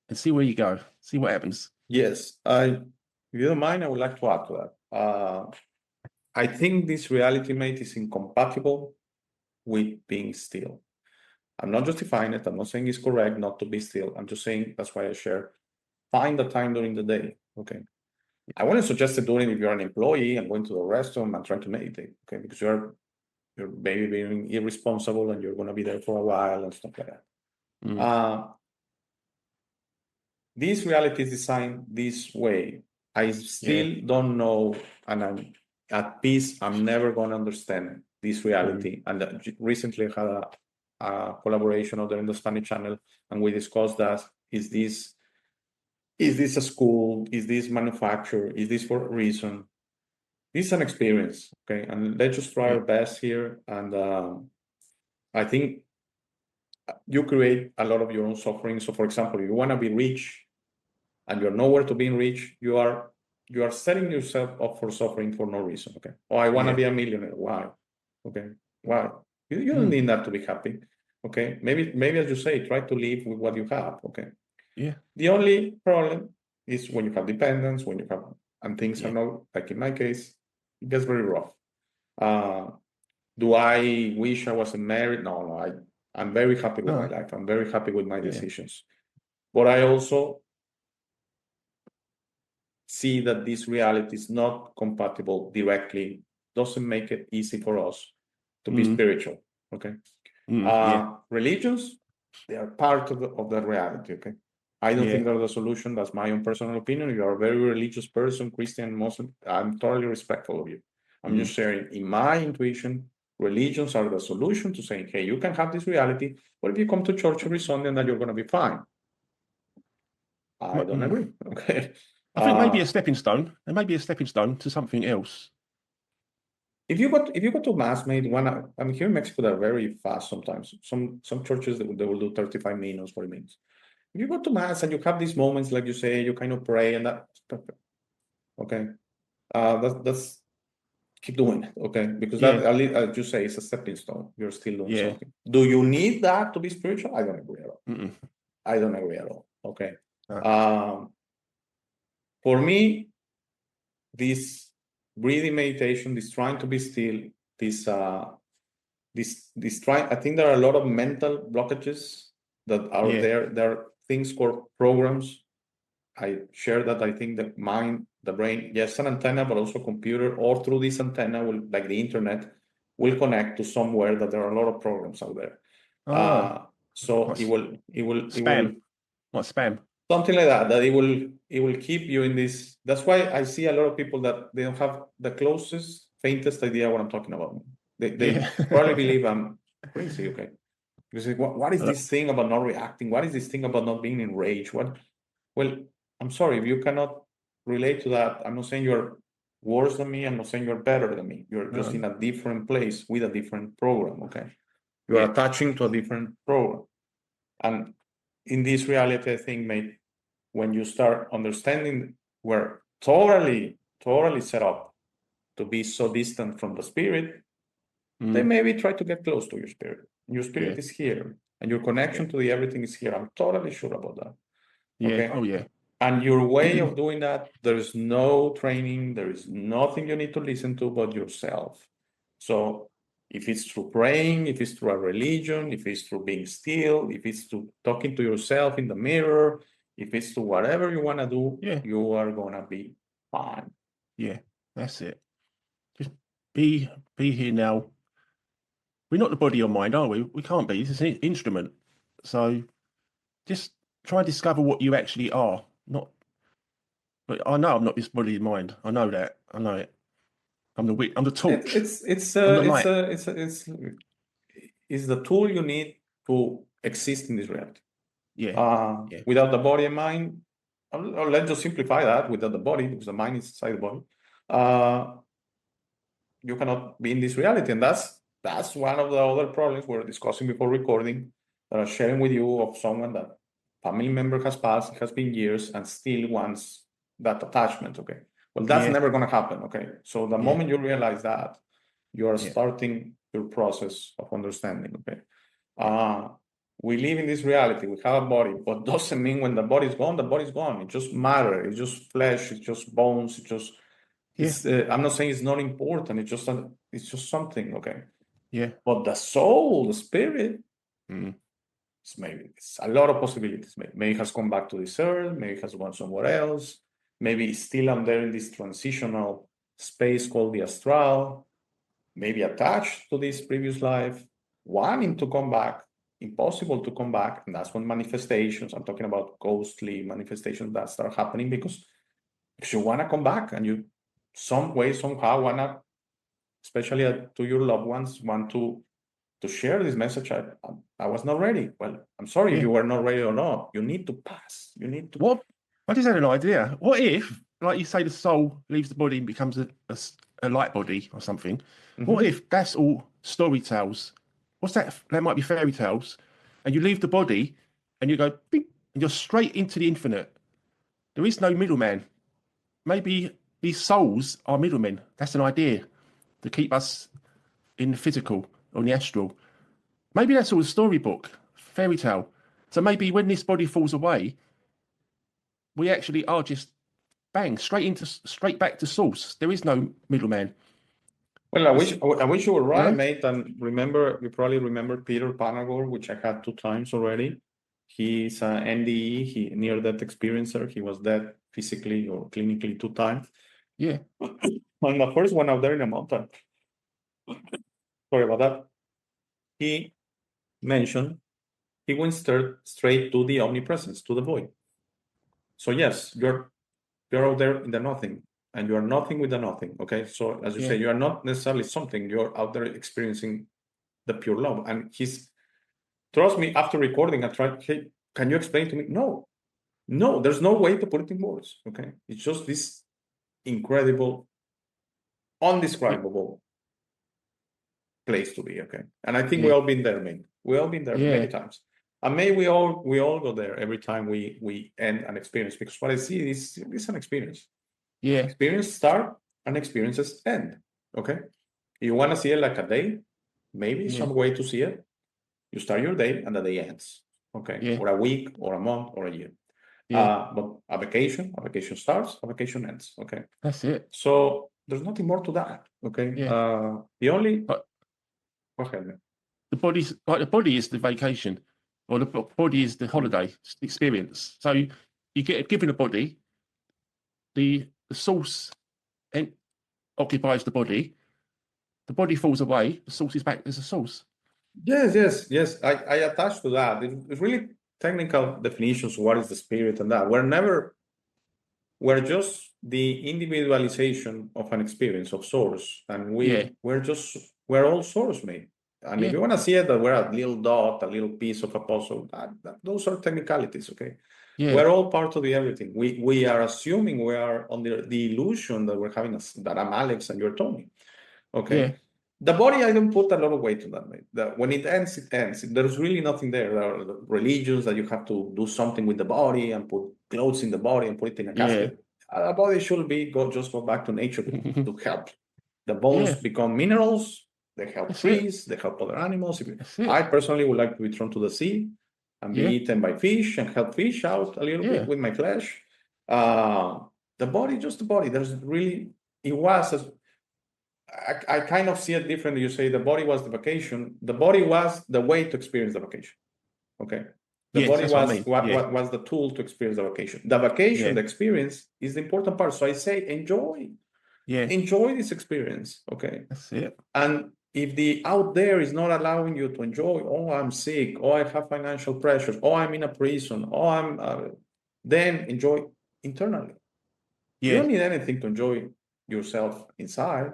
and see where you go. See what happens. Yes, if you don't mind, I would like to add to that. I think this reality, mate, is incompatible with being still. I'm not justifying it. I'm not saying it's correct not to be still. I'm just saying that's why I share. Find the time during the day. Okay. I wouldn't suggest it doing if you're an employee and going to the restroom and trying to meditate. Okay, because you're maybe being irresponsible and you're going to be there for a while and stuff like that. This reality is designed this way. I still don't know, and I'm at peace. I'm never going to understand this reality. And recently I had a collaboration over there in the Spanish channel, and we discussed that. Is this a school? Is this manufacture? Is this for a reason? This is an experience, okay? And let's just try our best here. And I think you create a lot of your own suffering. So, for example, if you want to be rich and you're nowhere to be rich, you are setting yourself up for suffering for no reason, okay? Oh, I want to be a millionaire. Why? Okay, why? You don't need that to be happy. Okay, maybe as you say, try to live with what you have. Okay. Yeah. The only problem is when you have dependence, when you have, and things are Yeah. not, like in my case, it gets very rough. Do I wish I wasn't married? No, I'm very happy with my No. life. I'm very happy with my Yeah. decisions. But I also see that this reality is not compatible directly, doesn't make it easy for us to be spiritual. Okay. Yeah. Religions, they are part of the reality. Okay. I don't think Yeah. they're the solution. That's my own personal opinion. If you are a very religious person, Christian, Muslim, I'm totally respectful of you. I'm just sharing, in my intuition, religions are the solution to saying, hey, you can have this reality, but if you come to church every Sunday, then you're going to be fine. I don't agree. Okay. I think maybe a stepping stone. There may be a stepping stone to something else. If you go to mass, mate, I'm here in Mexico, they're very fast sometimes. Some churches they will do 35 minutes, 40 minutes. If you go to mass and you have these moments, like you say, you kind of pray, and that's perfect. Okay, that's keep doing it. Okay, because that, Yeah. at least, as you say, it's a stepping stone. You're still doing Yeah. something. Do you need that to be spiritual? I don't agree at all. Mm-mm. I don't agree at all. Okay. No. For me, this breathing meditation, this trying to be still, this trying, I think there are a lot of mental blockages that are Yeah. there. There are things called programs. I share that. I think the mind, the brain, yes, an antenna, but also computer, or through this antenna, will, like the internet, will connect to somewhere that there are a lot of programs out there. So Like it will spam. Like spam. something like that, that it will keep you in this. That's why I see a lot of people that they don't have the closest, faintest idea what I'm talking about. They Yeah. probably believe I'm crazy. Okay. Because what is this thing about not reacting? What is this thing about not being in rage? What? Well, I'm sorry if you cannot relate to that. I'm not saying you're worse than me. I'm not saying you're better than me. You're just in a different place with a different program. Okay. You are attaching to a different program. And in this reality, I think, mate, when you start understanding we're totally set up to be so distant from the spirit, then maybe try to get close to your spirit. Your spirit is here, and your connection to the everything is here. I'm totally sure about that. Yeah. Okay. Oh yeah. And your way of doing that, there is no training, there is nothing you need to listen to but yourself. So if it's through praying, if it's through a religion, if it's through being still, if it's through talking to yourself in the mirror, if it's to whatever you want to do, you are going to be fine. Yeah. That's it. Just be here now. We're not the body or mind, are we? We can't be. This is an instrument. So just try and discover what you actually are. Not. But I know I'm not this body and mind. I know that. I know it. I'm the wick. I'm the torch. I'm the light. It's the tool you need to exist in this reality. Yeah. Without the body and mind, or let's just simplify that, without the body, because the mind is inside the body, you cannot be in this reality. And that's one of the other problems we're discussing before recording, that I'm sharing with you, of someone that family member has passed, it has been years, and still wants that attachment. Okay. Well, that's never going to happen. Okay. So the moment you realize that, you are starting your process of understanding. Okay. We live in this reality. We have a body, but doesn't mean when the body's gone, the body's gone. It's just matter. It's just flesh. It's just bones. It's just. I'm not saying it's not important. It's just something. Okay. Yeah. But the soul, the spirit, it's a lot of possibilities. Maybe it has come back to this earth. Maybe it has gone somewhere else. Maybe it's still under in this transitional space called the astral. Maybe attached to this previous life, wanting to come back, impossible to come back. And that's when manifestations, I'm talking about ghostly manifestations that start happening, because you want to come back, and you some way, somehow want to, especially to your loved ones, want to share this message. I was not ready. Well, I'm sorry if you were not ready or not. You need to pass. You need to. What? I just had an idea. What if, like you say, the soul leaves the body and becomes a light body or something? What if that's all story tales? What's that? That might be fairy tales. And you leave the body and you go, bing, and you're straight into the infinite. There is no middleman. Maybe these souls are middlemen. That's an idea to keep us in the physical or in the astral. Maybe that's all a storybook, fairy tale. So maybe when this body falls away, we actually are just bang straight back to source. There is no middleman. Well, I wish you were right, Yeah. mate. And remember, you probably remember Peter Panagor, which I had 2 times already. He's an NDE, he near-death experiencer. He was dead physically or clinically 2 times. Yeah. On the first one out there in the mountain. Sorry about that. He mentioned he went straight to the omnipresence, to the void. So yes, you're out there in the nothing, and you are nothing with the nothing. Okay, so as you say, you are not necessarily something. You're out there experiencing the pure love. And he's, trust me, after recording, I tried, hey, can you explain to me? No, there's no way to put it in words. Okay, it's just this incredible, undescribable place to be. Okay, and I think we all been there, mate. We all been there many times. And may we all go there every time we end an experience, because what I see is an experience. Yeah. Experience start and experiences end. Okay. You want to see it like a day, maybe some way to see it. You start your day and the day ends. Okay. Or a week or a month or a year. But a vacation starts, a vacation ends. Okay. That's it. So there's nothing more to that. Okay. The only go ahead, man. The body is the vacation, or the body is the holiday experience. So you get given a body, the source occupies the body falls away, the source is back as a source. Yes. I attach to that. It's really technical definitions of what is the spirit and that. We're just the individualization of an experience of source, and we're all source, mate. And if you want to see it that we're a little dot, a little piece of a puzzle, those are technicalities, okay? We're all part of the everything. We are assuming we are under the illusion that we're having that I'm Alex and you're Tony, okay? The body, I don't put a lot of weight on that, mate. When it ends, it ends. There's really nothing there. There are religions that you have to do something with the body and put clothes in the body and put it in a casket. The body should just go back to nature to help. The bones become minerals. They help trees. They help other animals. I personally would like to be thrown to the sea and be eaten by fish and help fish out a little bit with my flesh. The body, just the body. There's really, I kind of see it differently. You say the body was the vacation. The body was the way to experience the vacation. Okay. The body was the tool to experience the vacation. The vacation, the experience, is the important part. So I say enjoy. Enjoy this experience. Okay. That's it. And if the out there is not allowing you to enjoy, oh, I'm sick, oh, I have financial pressures, oh, I'm in a prison, oh, I'm then enjoy internally. You don't need anything to enjoy yourself inside.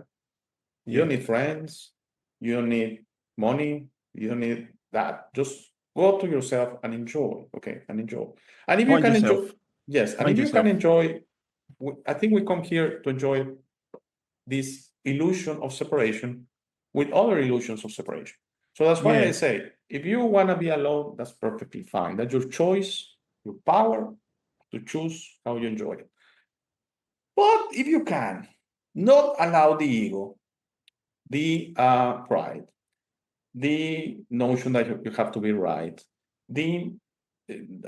You don't need friends. You don't need money. You don't need that. Just go to yourself and enjoy. Okay, and enjoy. And if you can enjoy, and if you can enjoy, I think we come here to enjoy this illusion of separation with other illusions of separation. So that's why I say, if you want to be alone, that's perfectly fine. That's your choice, your power to choose how you enjoy it. But if you can, not allow the ego, the pride, the notion that you have to be right, the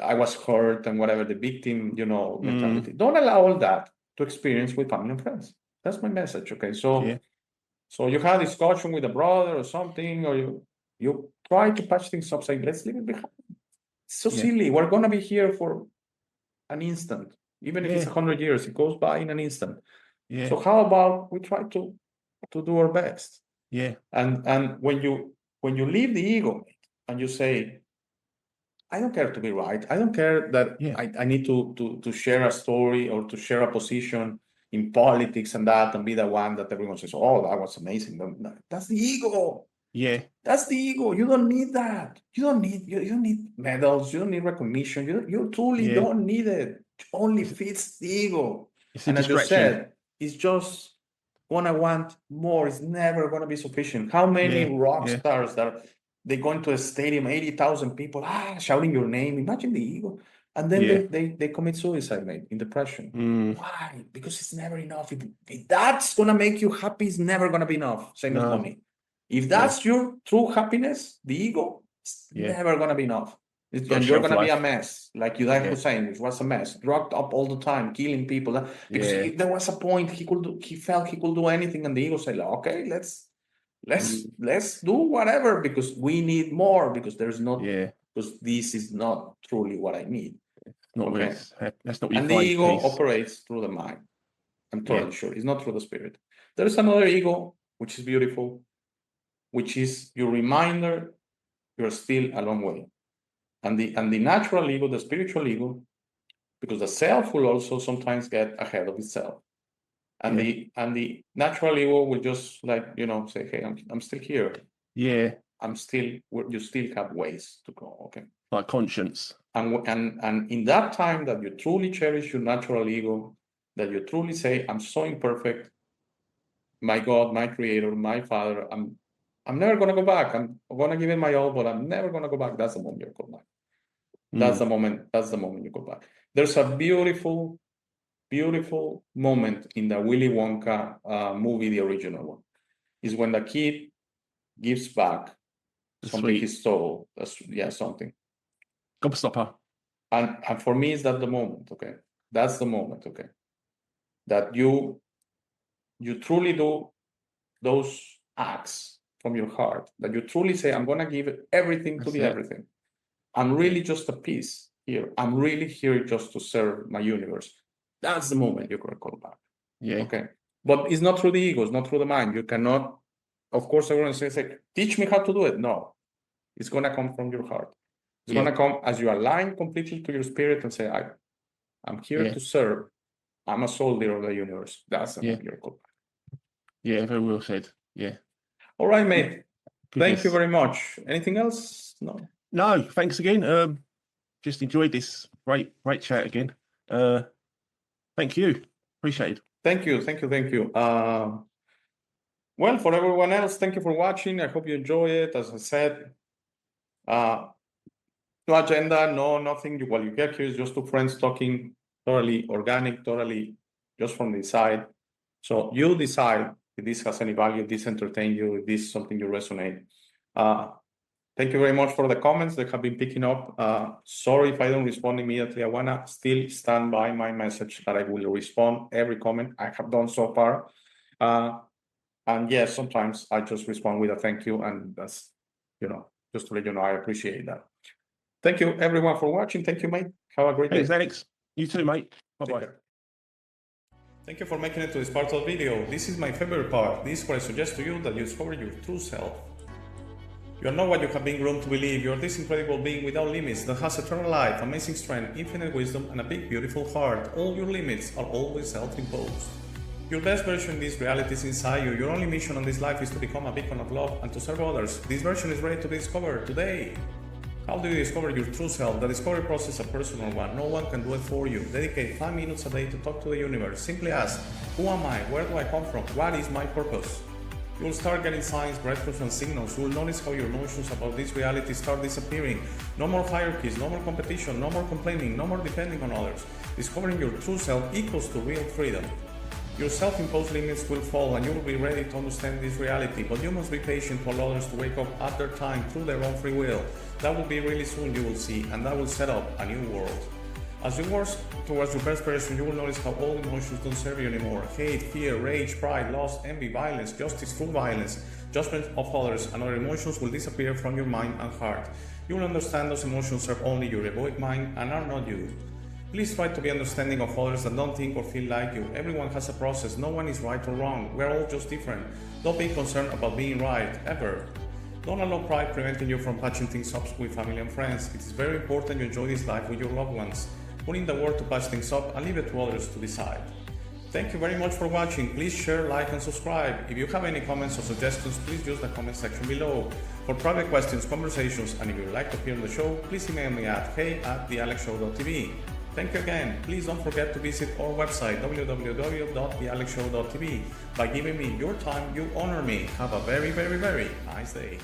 I was hurt and whatever, the victim, mentality. Don't allow all that to experience with family and friends. That's my message. Okay, so you had a discussion with a brother or something, or you try to patch things up, saying, let's leave it behind. It's so silly. We're gonna be here for an instant, even if it's 100 years. It goes by in an instant. So how about we try to do our best? And when you leave the ego and you say, I don't care to be right. I don't care that I need to share a story or to share a position in politics and that, and be the one that everyone says, oh, that was amazing. That's the ego. That's the ego. You don't need that. You don't need medals. You don't need recognition. You truly don't need it. It only fits the ego. And as you said, it's just gonna want more. It's never gonna be sufficient. How many rock stars that they go into a stadium, 80,000 people, shouting your name. Imagine the ego. And then they commit suicide, mate, in depression. Why? Because it's never enough. If that's gonna make you happy, it's never gonna be enough. Same as money. If that's your true happiness, the ego, It's Yeah. never gonna be enough. Got And you're shelf gonna be a life. mess, like Uday Yeah. Hussein, which was a mess, drugged up all the time, killing people. Because Yeah. there was a point he felt he could do anything, and the ego said, okay, let's do whatever, because we need more, because Yeah. because this is not truly what I need. Not where Okay. it's, that's not where you And the find ego peace. operates through the mind. I'm Yeah. totally sure. It's not through the spirit. There's another ego, which is beautiful, which is your reminder you're still a long way. And the natural ego, the spiritual ego, because the self will also sometimes get ahead of itself. And the natural ego will just say, hey, I'm still here. Yeah. You still have ways to go. Okay. Like conscience. And in that time that you truly cherish your natural ego, that you truly say, I'm so imperfect, my God, my creator, my father, I'm never gonna go back. I'm gonna give it my all, but I'm never gonna go back. That's the moment you go back. That's the moment you go back. There's a beautiful, beautiful moment in the Willy Wonka movie, the original one, is when the kid gives back something he stole. Something. Gobstopper. And for me, is that the moment, okay? That's the moment, okay? That you truly do those acts from your heart, that you truly say, I'm gonna give everything to the everything. I'm really just a piece here. I'm really here just to serve my universe. That's the moment you're gonna call back. Yeah. Okay. But it's not through the ego, it's not through the mind. You cannot, of course, everyone says, like, teach me how to do it. No, it's gonna come from your heart. It's gonna come as you align completely to your spirit and say, I'm here to serve. I'm a soldier of the universe. That's the moment you're called back. Yeah, very well said. Yeah. All right, mate. Goodness. Thank you very much. Anything else? No, thanks again. Just enjoyed this great chat again. Thank you. Appreciate it. Thank you. Well, for everyone else, thank you for watching. I hope you enjoy it. As I said, no agenda, nothing. While you get here, it's just two friends talking, totally organic, totally just from the side. So you decide if this has any value, if this entertains you, if this is something you resonate. Thank you very much for the comments that have been picking up. Sorry if I don't respond immediately. I want to still stand by my message that I will respond every comment. I have done so far. And yes, sometimes I just respond with a thank you. And that's, just to let you know, I appreciate that. Thank you, everyone, for watching. Thank you, mate. Have a great day. Thanks, Alex. You too, mate. Bye-bye. Thank you for making it to this part of the video. This is my favorite part. This is where I suggest to you that you discover your true self. You are not what you have been groomed to believe. You are this incredible being without limits that has eternal life, amazing strength, infinite wisdom, and a big, beautiful heart. All your limits are always self-imposed. Your best version in this reality is inside you. Your only mission on this life is to become a beacon of love and to serve others. This version is ready to be discovered today. How do you discover your true self? The discovery process is a personal one. No one can do it for you. Dedicate 5 minutes a day to talk to the universe. Simply ask, who am I? Where do I come from? What is my purpose? You will start getting signs, breakthroughs, and signals. You will notice how your notions about this reality start disappearing. No more hierarchies, no more competition, no more complaining, no more depending on others. Discovering your true self equals to real freedom. Your self-imposed limits will fall and you will be ready to understand this reality, but you must be patient to allow others to wake up at their time through their own free will. That will be really soon, you will see, and that will set up a new world. As you work towards your best version, you will notice how all emotions don't serve you anymore. Hate, fear, rage, pride, lust, envy, violence, justice through violence, judgment of others, and other emotions will disappear from your mind and heart. You will understand those emotions serve only your egoic mind and are not you. Please try to be understanding of others that don't think or feel like you. Everyone has a process. No one is right or wrong. We're all just different. Don't be concerned about being right, ever. Don't allow pride preventing you from patching things up with family and friends. It is very important you enjoy this life with your loved ones. Put in the work to patch things up and leave it to others to decide. Thank you very much for watching. Please share, like, and subscribe. If you have any comments or suggestions, please use the comment section below. For private questions, conversations, and if you would like to appear on the show, please email me at hey@thealexshow.tv. Thank you again. Please don't forget to visit our website, www.thealexshow.tv. By giving me your time, you honor me. Have a very, very, very nice day.